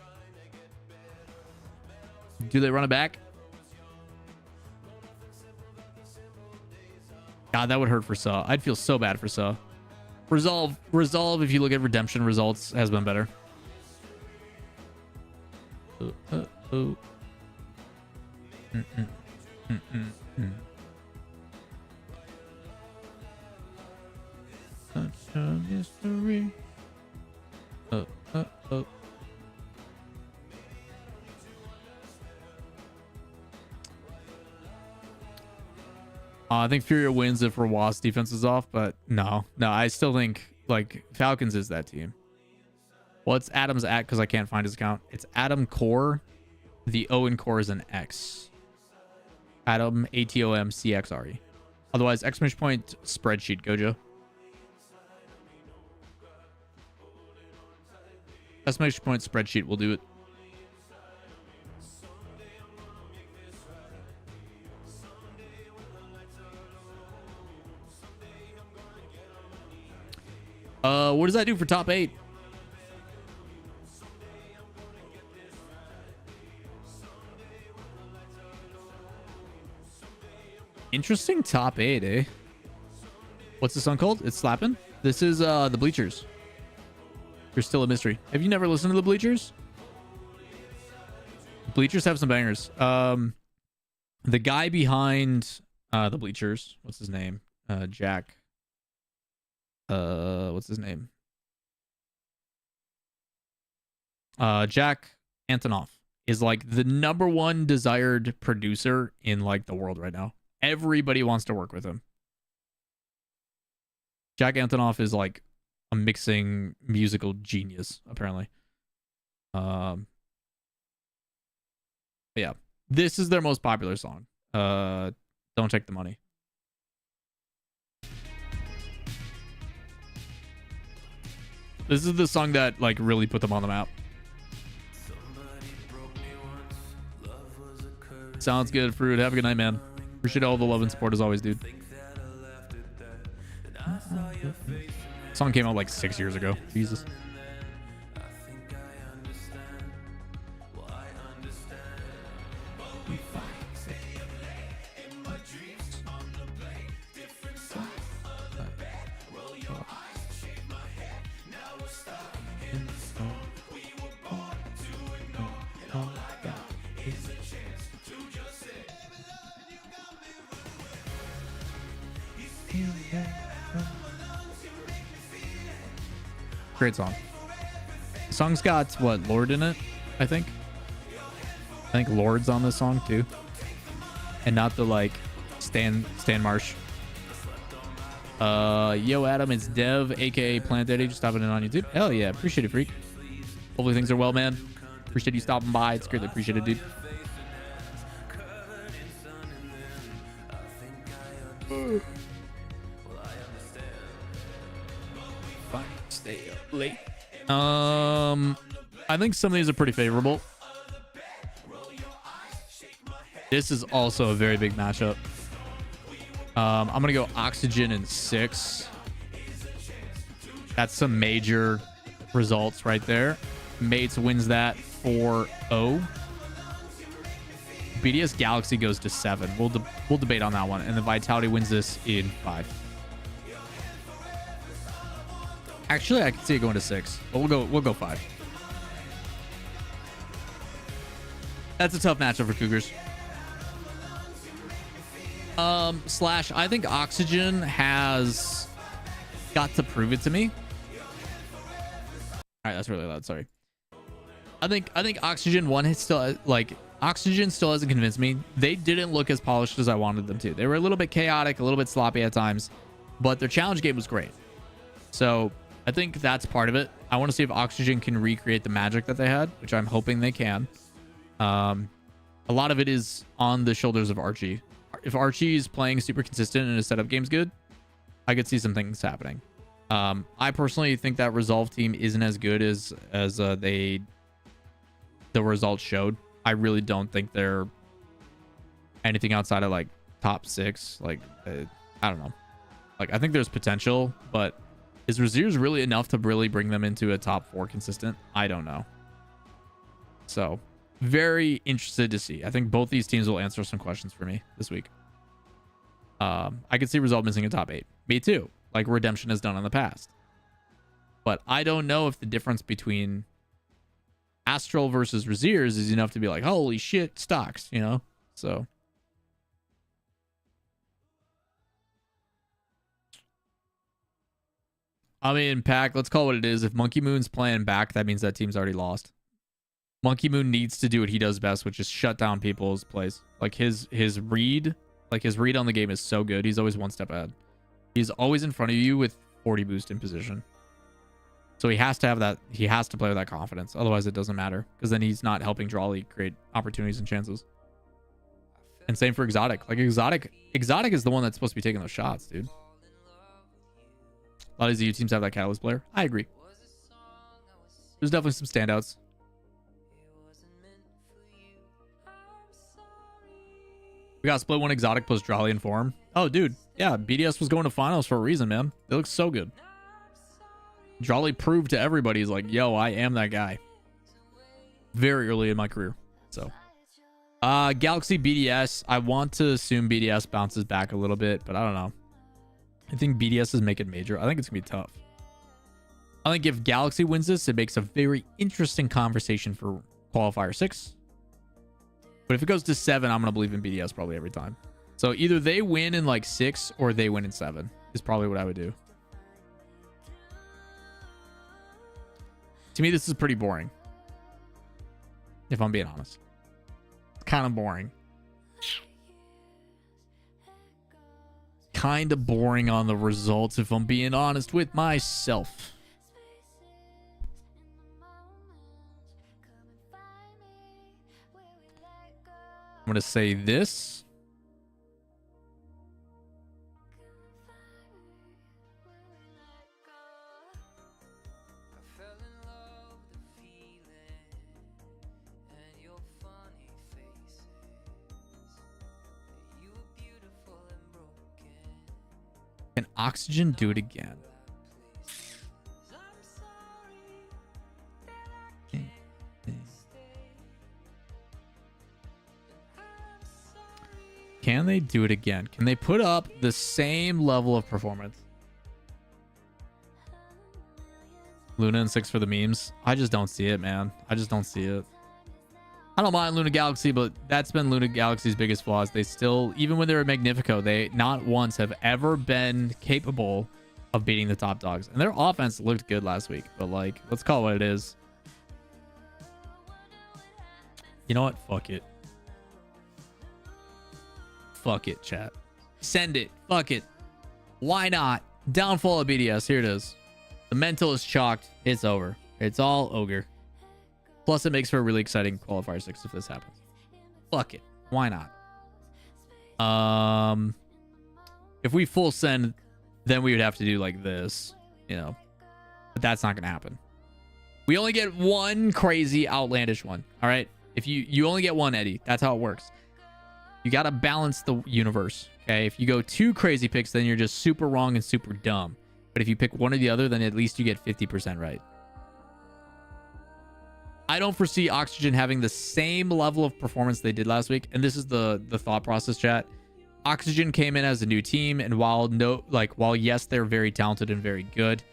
Do they run it back? God, that would hurt for Saw. I'd feel so bad for Saw. Resolve, if you look at redemption results, has been better. Oh. Such a mystery. Oh. I think Furia wins if Rawas defense is off, but no, I still think like Falcons is that team. What's Adam's at? Because I can't find his account. It's Adam Core. The O in Core is an X. Adam ATOMCXRE. Otherwise, exclamation point spreadsheet. Gojo. Exclamation point spreadsheet will do it. What does that do for top 8? Interesting top 8, eh? What's the song called? It's slapping. This is the Bleachers. You're still a mystery. Have you never listened to the Bleachers? Bleachers have some bangers. The guy behind the Bleachers, what's his name? Jack. What's his name? Jack Antonoff is like the #1 desired producer in like the world right now. Everybody wants to work with him. Jack Antonoff is like a mixing musical genius, apparently. Yeah, this is their most popular song. Don't Take the Money. This is the song that like really put them on the map. Sounds good, Fruit. Have a good night, man. Appreciate all the love and support as always, dude. Song came out like 6 years ago. Jesus. Great song. The song's got what, Lord in it, I think. I think Lord's on this song too. And not the like Stan Marsh. Yo Adam, it's Dev, aka Plant Daddy, just stopping in on YouTube. Hell yeah, appreciate it, freak. Hopefully things are well, man. Appreciate you stopping by. It's greatly appreciated, dude. Fine, stay up late. I think some of these are pretty favorable. This is also a very big matchup. I'm gonna go Oxygen in 6. That's some major results right there. Mates wins that 4-0. BDS Galaxy goes to 7. We'll debate on that one. And the Vitality wins this in 5. Actually, I can see it going to 6, but we'll go 5. That's a tough matchup for Cougars. Slash, I think Oxygen has got to prove it to me. All right, that's really loud. Sorry. I think Oxygen 1 is still like Oxygen still hasn't convinced me. They didn't look as polished as I wanted them to. They were a little bit chaotic, a little bit sloppy at times, but their challenge game was great. So I think that's part of it. I want to see if Oxygen can recreate the magic that they had, which I'm hoping they can. A lot of it is on the shoulders of Archie. If Archie is playing super consistent and his setup game's good, I could see some things happening. I personally think that Resolve team isn't as good as the results showed. I really don't think they're anything outside of like top 6. Like, I don't know. Like, I think there's potential, but is Razir's really enough to really bring them into a top 4 consistent? I don't know. So, very interested to see. I think both these teams will answer some questions for me this week. I could see Resolve missing a top 8. Me too. Like Redemption has done in the past. But I don't know if the difference between Astral versus Razir's is enough to be like, holy shit, stocks, you know? So. I mean, Pack, let's call it what it is. If Monkey Moon's playing back, that means that team's already lost. Monkey Moon needs to do what he does best, which is shut down people's plays. Like his read, his read on the game is so good. He's always one step ahead. He's always in front of you with 40 boost in position. So he has to have that. He has to play with that confidence. Otherwise, it doesn't matter because then he's not helping Drawley create opportunities and chances. And same for Exotic. Like Exotic is the one that's supposed to be taking those shots, dude. A lot of these EU teams have that Catalyst player. I agree. There's definitely some standouts. We got split 1 Exotic plus Drawley in form. Oh, dude. Yeah, BDS was going to finals for a reason, man. They look so good. Drawley proved to everybody, he's like, yo, I am that guy. Very early in my career. So, Galaxy BDS. I want to assume BDS bounces back a little bit, but I don't know. I think BDS is making major. I think it's going to be tough. I think if Galaxy wins this, it makes a very interesting conversation for Qualifier 6. But if it goes to 7, I'm going to believe in BDS probably every time. So either they win in like 6 or they win in 7 is probably what I would do. To me, this is pretty boring. If I'm being honest. It's kind of boring. Kind of boring on the results if I'm being honest with myself. I'm going to say this. Can Oxygen do it again? Can they do it again? Can they put up the same level of performance? Luna and 6 for the memes. I just don't see it, man. I just don't see it. I don't mind Luna Galaxy, but that's been Luna Galaxy's biggest flaws. They still, even when they were Magnifico, they not once have ever been capable of beating the top dogs. And their offense looked good last week, but like, let's call it what it is. You know what? Fuck it. Fuck it, chat. Send it. Fuck it. Why not? Downfall of BDS. Here it is. The mental is chalked. It's over. It's all ogre. Plus, it makes for a really exciting qualifier 6 if this happens. Fuck it. Why not? If we full send, then we would have to do like this, you know. But that's not going to happen. We only get one crazy, outlandish one. All right? If you only get one, Eddie. That's how it works. You got to balance the universe. Okay? If you go 2 crazy picks, then you're just super wrong and super dumb. But if you pick one or the other, then at least you get 50% right. I don't foresee Oxygen having the same level of performance they did last week. And this is the thought process, chat. Oxygen came in as a new team, and while yes, they're very talented and very good,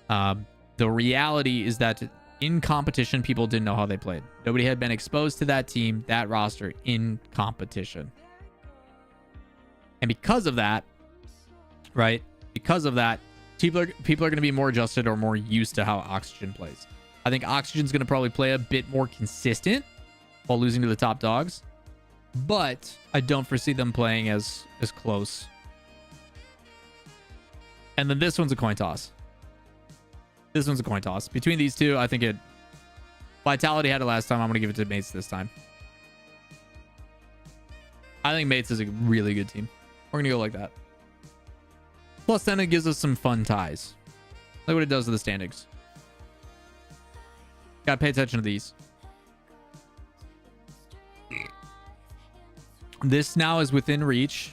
the reality is that in competition, people didn't know how they played. Nobody had been exposed to that team, that roster in competition. And because of that, right? Because of that, people are going to be more adjusted or more used to how Oxygen plays. I think Oxygen's going to probably play a bit more consistent while losing to the top dogs. But I don't foresee them playing as close. And then this one's a coin toss. This one's a coin toss. Between these two, I think it... Vitality had it last time. I'm going to give it to Mates this time. I think Mates is a really good team. We're going to go like that. Plus, then it gives us some fun ties. Look what it does to the standings. Gotta pay attention to these. This now is within reach.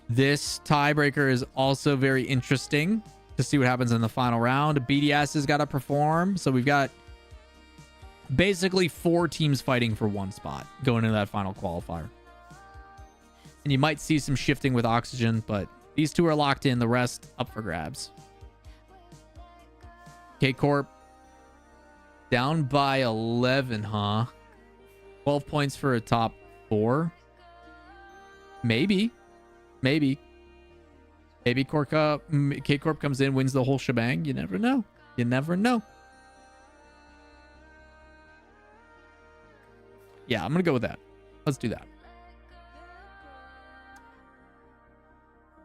This tiebreaker is also very interesting to see what happens in the final round. BDS has got to perform. So we've got basically 4 teams fighting for 1 spot going into that final qualifier. And you might see some shifting with Oxygen, but these 2 are locked in. The rest up for grabs. K-Corp down by 11, huh? 12 points for a top 4. Maybe. Maybe K-Corp comes in, wins the whole shebang. You never know. You never know. Yeah, I'm going to go with that. Let's do that.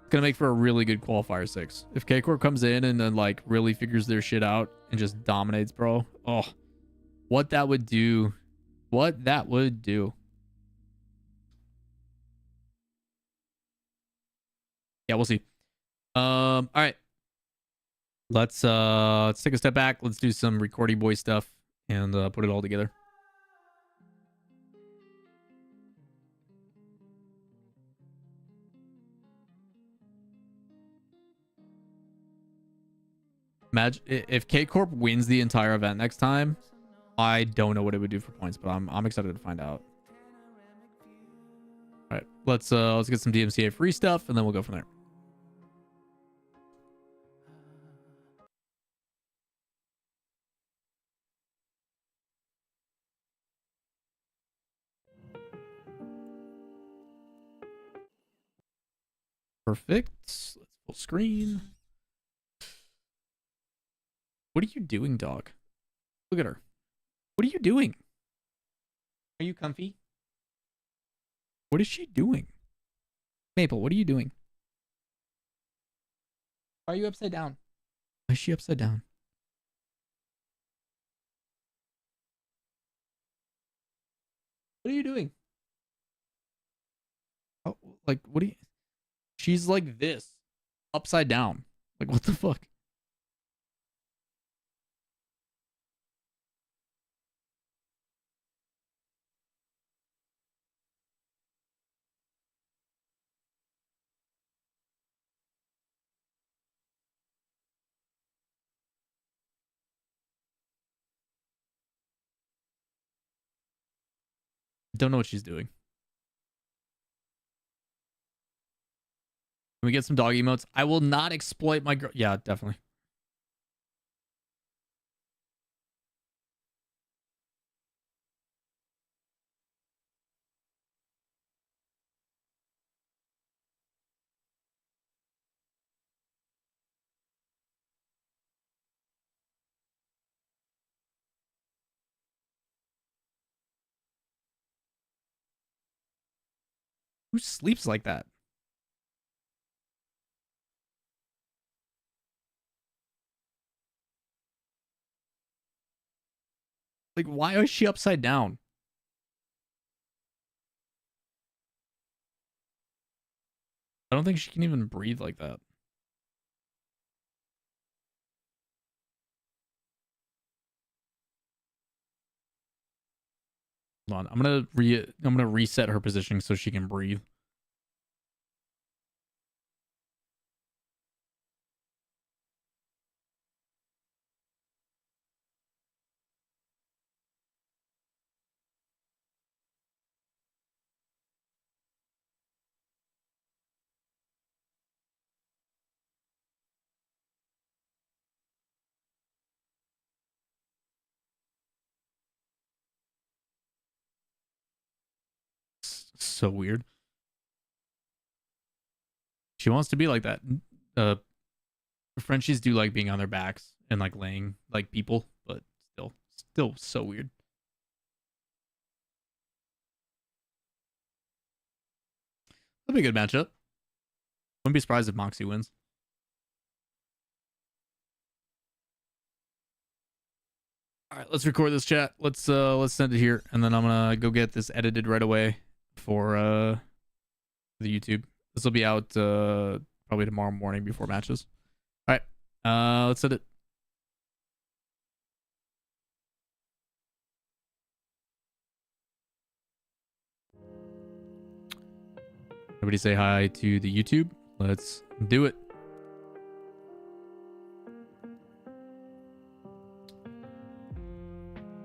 It's going to make for a really good qualifier 6. If K-Corp comes in and then like really figures their shit out and just dominates, bro. Oh, what that would do. What that would do. Yeah, we'll see. All right. Let's take a step back. Let's do some recordy boy stuff and put it all together. Imagine if K-Corp wins the entire event next time. I don't know what it would do for points, but I'm excited to find out. All right, let's get some DMCA free stuff, and then we'll go from there. Perfect. Let's full screen. What are you doing, dog? Look at her. What are you doing? Are you comfy? What is she doing? Maple, what are you doing? Why are you upside down? Why is she upside down? What are you doing? Oh, like, what are you... She's like this. Upside down. Like, what the fuck? Don't know what she's doing. Can we get some dog emotes? I will not exploit my girl. Yeah, definitely. Who sleeps like that? Like, why is she upside down? I don't think she can even breathe like that. Hold on. I'm gonna reset her positioning so she can breathe. So weird. She wants to be like that. Frenchies do like being on their backs and like laying like people, but still so weird. That'll be a good matchup. Wouldn't be surprised if Moxie wins. All right, let's record this chat. Let's send it here, and then I'm gonna go get this edited right away for the YouTube. This will be out probably tomorrow morning before matches. All right, let's send it. Everybody say hi to the YouTube. Let's do it.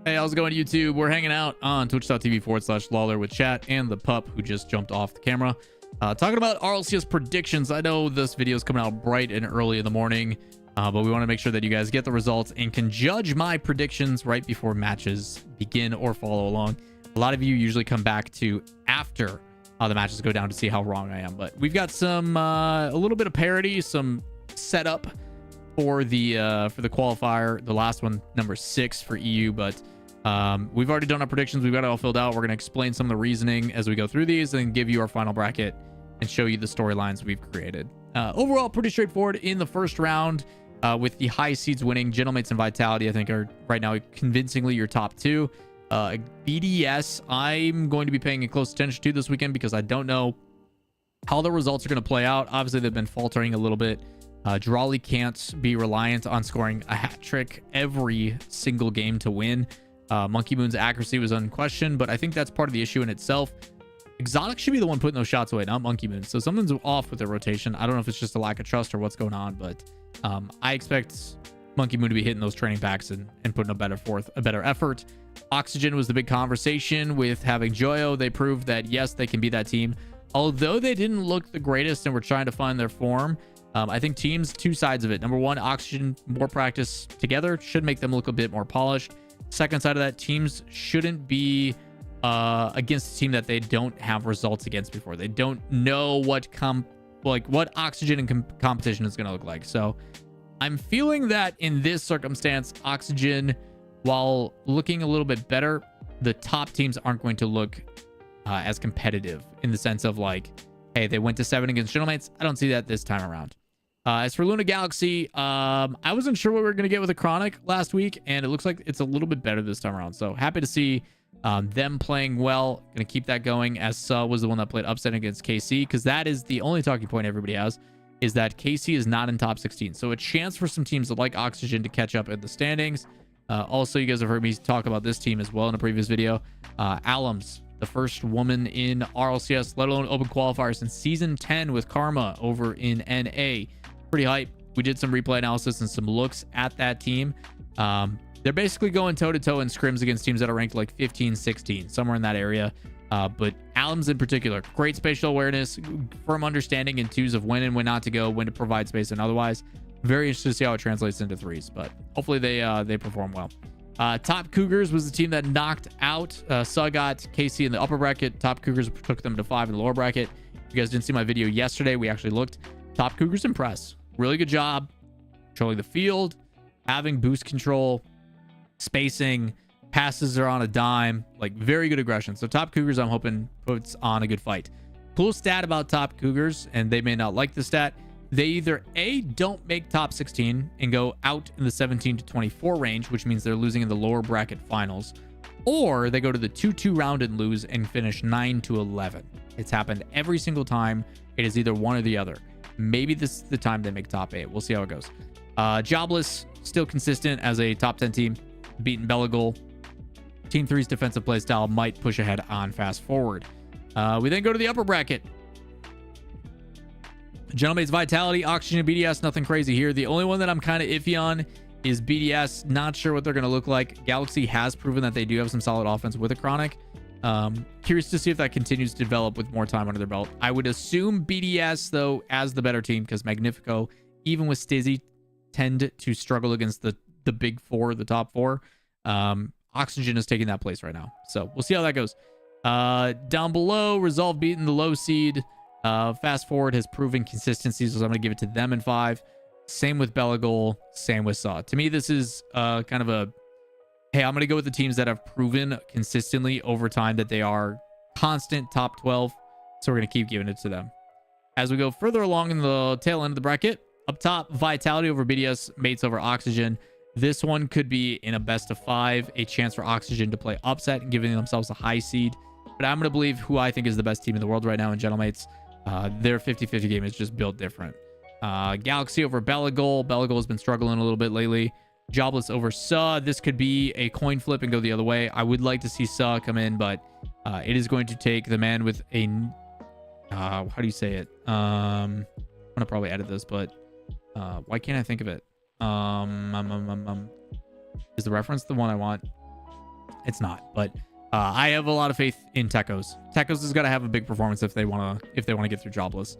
Hey, how's it going, YouTube? We're hanging out on twitch.tv/Lawler with chat and the pup who just jumped off the camera. Talking about RLCS predictions. I know this video is coming out bright and early in the morning, but we want to make sure that you guys get the results and can judge my predictions right before matches begin or follow along. A lot of you usually come back to after the matches go down to see how wrong I am, but we've got some a little bit of parity, some setup for the qualifier, the last one, number 6 for EU, but we've already done our predictions. We've got it all filled out. We're going to explain some of the reasoning as we go through these and give you our final bracket and show you the storylines we've created. Overall, pretty straightforward in the first round, with the high seeds winning. Gentlemates and Vitality, I think, are right now convincingly your top 2. BDS, I'm going to be paying close attention to this weekend because I don't know how the results are going to play out. Obviously, they've been faltering a little bit. Drawley can't be reliant on scoring a hat trick every single game to win. Monkey Moon's accuracy was unquestioned, but I think that's part of the issue in itself. Exotic should be the one putting those shots away, not Monkey Moon. So something's off with their rotation. I don't know if it's just a lack of trust or what's going on, but I expect Monkey Moon to be hitting those training packs and putting a better effort. Oxygen was the big conversation with having Joyo. They proved that, yes, they can be that team. Although they didn't look the greatest and were trying to find their form, I think teams, 2 sides of it. Number 1, Oxygen, more practice together should make them look a bit more polished. Second side of that, teams shouldn't be against a team that they don't have results against before. They don't know what Oxygen and competition is going to look like. So I'm feeling that in this circumstance, Oxygen, while looking a little bit better, the top teams aren't going to look as competitive in the sense of like, hey, they went to 7 against Gentlemates. I don't see that this time around. As for Luna Galaxy, I wasn't sure what we were going to get with a Chronic last week, and it looks like it's a little bit better this time around. So happy to see them playing well. Going to keep that going, as Suh was the one that played upset against KC, because that is the only talking point everybody has, is that KC is not in top 16. So a chance for some teams that like Oxygen to catch up in the standings. Also, you guys have heard me talk about this team as well in a previous video. Alums, the first woman in RLCS, let alone open qualifiers, since season 10 with Karma over in NA. Pretty hype. We did some replay analysis and some looks at that team. They're basically going toe-to-toe in scrims against teams that are ranked like 15, 16, somewhere in that area. But Alums in particular, great spatial awareness, firm understanding in 2s of when and when not to go, when to provide space and otherwise. Very interested to see how it translates into 3s, but hopefully they perform well. Top Cougars was the team that knocked out Suh got KC in the upper bracket. Top Cougars took them to 5 in the lower bracket. If you guys didn't see my video yesterday, we actually looked. Top Cougars impress. Really good job controlling the field, having boost control, spacing, passes are on a dime, like very good aggression. So Top Cougars, I'm hoping, puts on a good fight. Cool stat about top Cougars, and they may not like the stat. They either A, don't make top 16 and go out in the 17 to 24 range, which means they're losing in the lower bracket finals, or they go to the 2-2 round and lose and finish 9 to 11. It's happened every single time. It is either one or the other. Maybe this is the time they make top 8. We'll see how it goes. Jobless, still consistent as a top 10 team, beating Belagol. Team 3's defensive play style might push ahead on fast forward. We then go to the upper bracket. Gentlemates, Vitality, Oxygen, BDS, nothing crazy here. The only one that I'm kind of iffy on is BDS. Not sure what they're going to look like. Galaxy has proven that they do have some solid offense with a Chronic. Curious to see if that continues to develop with more time under their belt. I would assume BDS, though, as the better team, because Magnifico, even with Stizzy, tend to struggle against the big four, the top four. Oxygen is taking that place right now. So we'll see how that goes. Down below, Resolve beating the low seed. Fast Forward has proven consistency, so I'm going to give it to them in 5. Same with Belagol, same with Saw. To me, this is kind of a, hey, I'm going to go with the teams that have proven consistently over time that they are constant top 12. So we're going to keep giving it to them. As we go further along in the tail end of the bracket, up top, Vitality over BDS, Mates over Oxygen. This one could be in a best of 5, a chance for Oxygen to play upset and giving themselves a high seed. But I'm going to believe who I think is the best team in the world right now in Gentlemates. Their 50-50 game is just built different. Galaxy over Belagol. Belagol has been struggling a little bit lately. Jobless over Suh. This could be a coin flip and go the other way. I would like to see Suh come in, but it is going to take the man with a... how do you say it? I'm going to probably edit this, but why can't I think of it? Is the reference the one I want? It's not, but I have a lot of faith in Tecos. Tecos has got to have a big performance if they want to get through Jobless.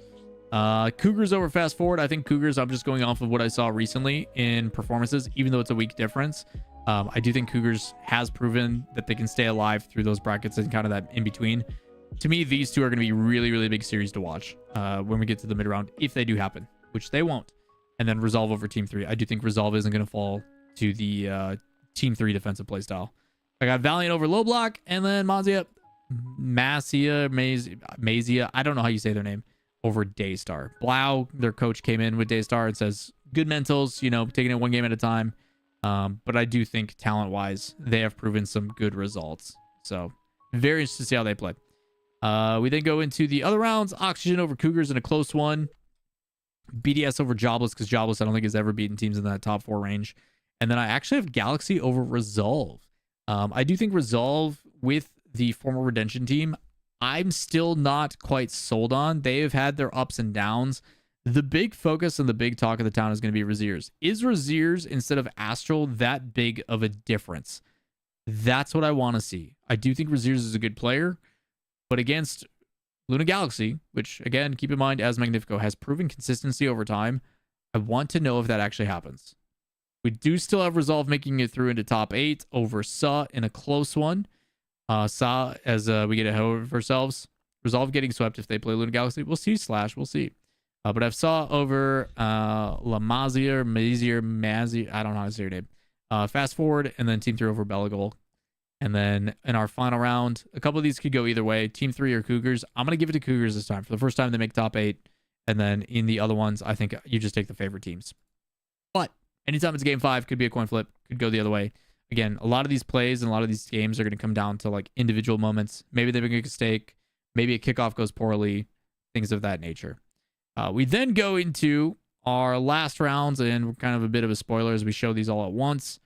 Cougars over Fast Forward. I think Cougars, I'm just going off of what I saw recently in performances, even though it's a week difference. I do think Cougars has proven that they can stay alive through those brackets and kind of that in between. To me, these two are going to be really, really big series to watch when we get to the mid round, if they do happen, which they won't. And then Resolve over Team 3. I do think Resolve isn't going to fall to the Team 3 defensive playstyle. I got Valiant over Low Block, and then Mazia, I don't know how you say their name, over Daystar. Blau, their coach, came in with Daystar and says, good mentals, you know, taking it one game at a time. But I do think talent-wise, they have proven some good results. So, very interested to see how they play. We then go into the other rounds. Oxygen over Cougars in a close one. BDS over Jobless, because Jobless I don't think has ever beaten teams in that top 4 range. And then I actually have Galaxy over Resolve. I do think Resolve with the former Redemption team, I'm still not quite sold on. They have had their ups and downs. The big focus and the big talk of the town is going to be Raziers. Is Raziers instead of Astral that big of a difference? That's what I want to see. I do think Raziers is a good player, but against Luna Galaxy, which again, keep in mind, as Magnifico has proven consistency over time, I want to know if that actually happens. We do still have Resolve making it through into top 8 over Saw in a close one. Saw, as we get ahead of ourselves. Resolve getting swept if they play Luna Galaxy. We'll see, Slash. We'll see. But I've Saw over Mazier. I don't know how to say your name. Fast Forward, and then Team 3 over Belagol. And then in our final round, a couple of these could go either way. Team 3 or Cougars. I'm going to give it to Cougars this time. For the first time, they make top 8. And then in the other ones, I think you just take the favorite teams. But anytime it's game 5, could be a coin flip, could go the other way. Again, a lot of these plays and a lot of these games are going to come down to like individual moments. Maybe they make a mistake. Maybe a kickoff goes poorly. Things of that nature. We then go into our last rounds, and we're kind of a bit of a spoiler as we show these all at once.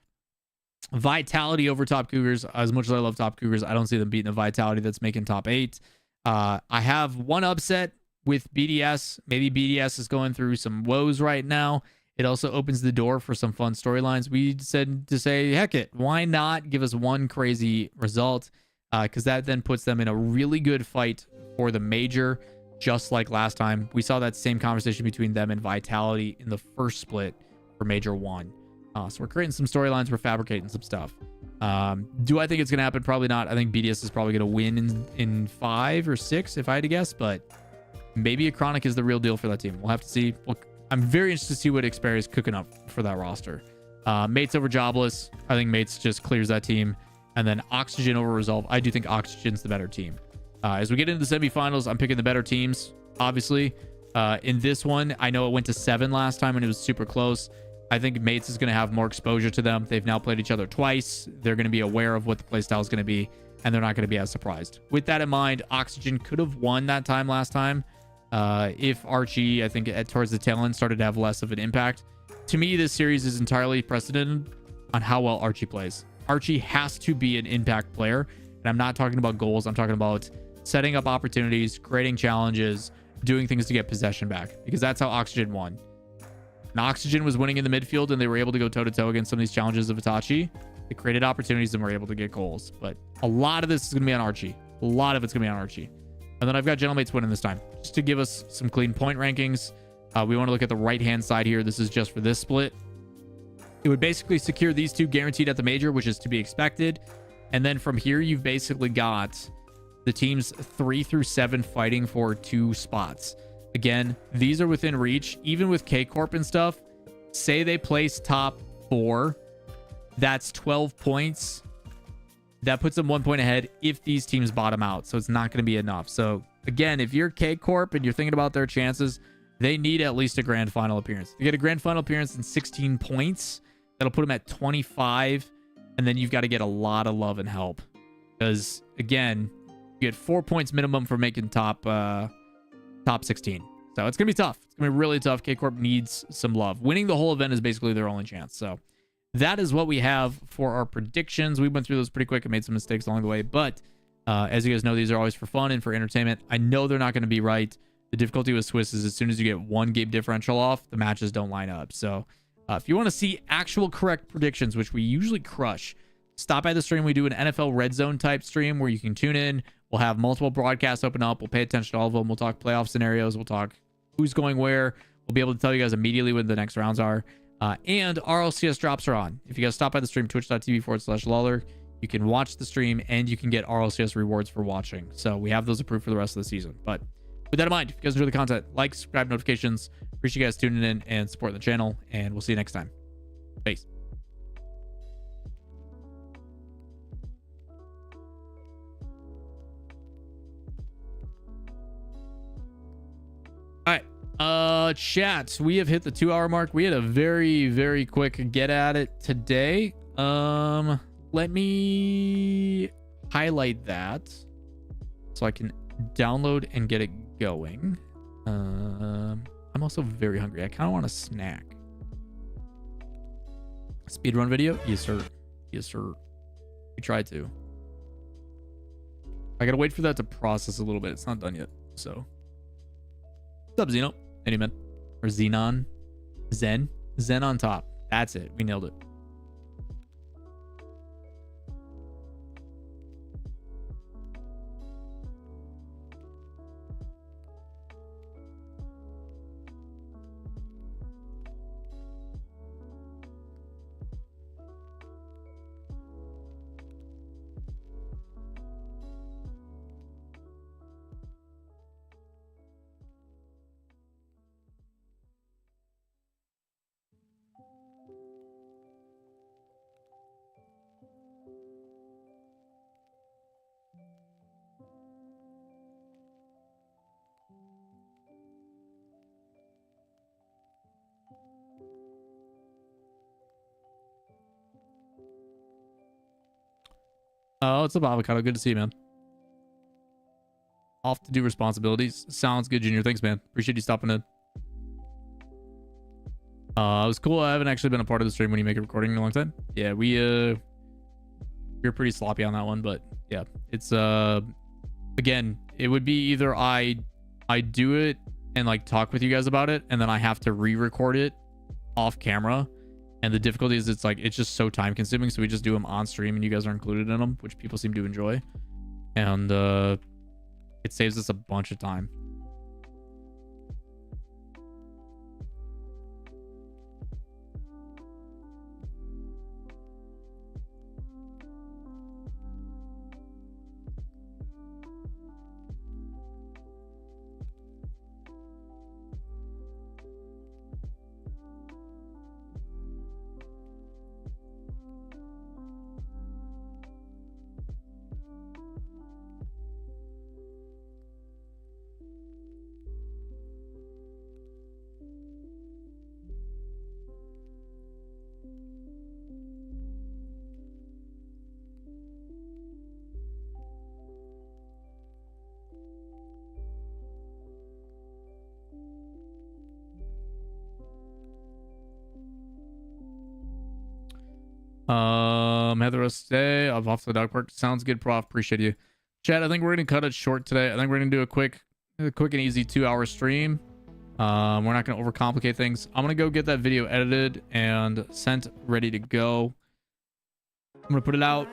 Vitality over Top Cougars. As much as I love Top Cougars, I don't see them beating the Vitality that's making top 8. I have one upset with BDS. Maybe BDS is going through some woes right now. It also opens the door for some fun storylines. We said to say, heck it, why not give us one crazy result? Because that then puts them in a really good fight for the major, just like last time. We saw that same conversation between them and Vitality in the first split for Major 1. So we're creating some storylines. We're fabricating some stuff. Do I think it's going to happen? Probably not. I think BDS is probably going to win in 5 or 6, if I had to guess. But maybe a Chronic is the real deal for that team. We'll have to see. I'm very interested to see what Xperia is cooking up for that roster. Mates over Jobless. I think Mates just clears that team. And then Oxygen over Resolve. I do think Oxygen's the better team. As we get into the semifinals, I'm picking the better teams, obviously. In this one, I know it went to 7 last time and it was super close. I think Mates is going to have more exposure to them. They've now played each other twice. They're going to be aware of what the playstyle is going to be, and they're not going to be as surprised. With that in mind, Oxygen could have won that time last time if Archie, I think, towards the tail end started to have less of an impact. To me, this series is entirely precedented on how well Archie plays. Archie has to be an impact player, and I'm not talking about goals. I'm talking about setting up opportunities, creating challenges, doing things to get possession back, because that's how Oxygen won. And Oxygen was winning in the midfield, and they were able to go toe-to-toe against some of these challenges of Itachi. They created opportunities and were able to get goals. But a lot of this is going to be on Archie. A lot of it's going to be on Archie. And then I've got Gentlemates winning this time. Just to give us some clean point rankings, we want to look at the right-hand side here. This is just for this split. It would basically secure these two guaranteed at the major, which is to be expected. And then from here, you've basically got the teams 3 through 7 fighting for 2 spots. Again, these are within reach. Even with K-Corp and stuff, say they place top 4, that's 12 points. That puts them 1 point ahead if these teams bottom out. So it's not going to be enough. So again, if you're K-Corp and you're thinking about their chances, they need at least a grand final appearance. They get a grand final appearance and 16 points. That'll put them at 25. And then you've got to get a lot of love and help. Because again, you get 4 points minimum for making top 16. So it's going to be tough. It's going to be really tough. K-Corp needs some love. Winning the whole event is basically their only chance. So that is what we have for our predictions. We went through those pretty quick and made some mistakes along the way. But as you guys know, these are always for fun and for entertainment. I know they're not going to be right. The difficulty with Swiss is as soon as you get 1 game differential off, the matches don't line up. So if you want to see actual correct predictions, which we usually crush, stop by the stream. We do an NFL Red Zone type stream where you can tune in. We'll have multiple broadcasts open up. We'll pay attention to all of them. We'll talk playoff scenarios. We'll talk who's going where. We'll be able to tell you guys immediately when the next rounds are. And RLCS drops are on. If you guys stop by the stream, twitch.tv/Lawler, you can watch the stream and you can get RLCS rewards for watching. So we have those approved for the rest of the season. But with that in mind, if you guys enjoy the content, like, subscribe, notifications. Appreciate you guys tuning in and supporting the channel. And we'll see you next time. Peace. All right, chat, we have hit the 2-hour mark. We had a very, very quick get at it today. Let me highlight that so I can download and get it going. I'm also very hungry. I kind of want a snack. Speedrun video? Yes, sir. Yes, sir. We tried to. I gotta wait for that to process a little bit. It's not done yet. So, what's up, Zeno? Any man? Or Xenon? Zen? Zen on top. That's it. We nailed it. Oh, what's up, Avocado? Good to see you, man. Off to do responsibilities. Sounds good, Junior. Thanks, man. Appreciate you stopping in. It was cool. I haven't actually been a part of the stream when you make a recording in a long time. Yeah, we're pretty sloppy on that one, but yeah, it's again, it would be either I do it and like talk with you guys about it, and then I have to re-record it off camera. And the difficulty is it's just so time consuming. So we just do them on stream and you guys are included in them, which people seem to enjoy. And it saves us a bunch of time. Have the rest of the day. I'm off to the dog park. Sounds good, Prof. Appreciate you. Chat, I think we're gonna cut it short today. I think we're gonna do a quick and easy 2-hour stream. We're not gonna overcomplicate things. I'm gonna go get that video edited and sent, ready to go. I'm gonna put it out.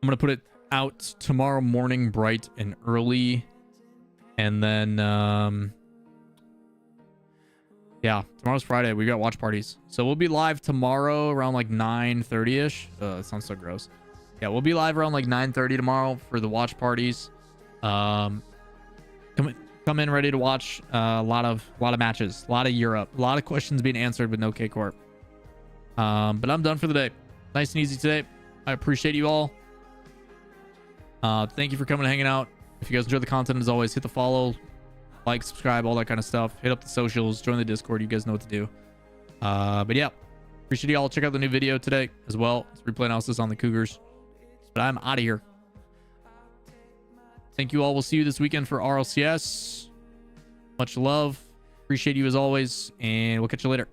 I'm gonna put it out tomorrow morning, bright and early, and then yeah, tomorrow's Friday. We got watch parties, so we'll be live tomorrow around like 9:30 ish. That sounds so gross. Yeah, we'll be live around like 9:30 tomorrow for the watch parties. Come in ready to watch a lot of matches, a lot of Europe, a lot of questions being answered with no K Corp. But I'm done for the day. Nice and easy today. I appreciate you all. Thank you for coming and hanging out. If you guys enjoy the content, as always, hit the follow, like, subscribe, all that kind of stuff. Hit up the socials, join the Discord. You guys know what to do. But yeah, appreciate you all. Check out the new video today as well. It's replay analysis on the Cougars. But I'm out of here. Thank you all. We'll see you this weekend for RLCS. Much love. Appreciate you as always, and we'll catch you later.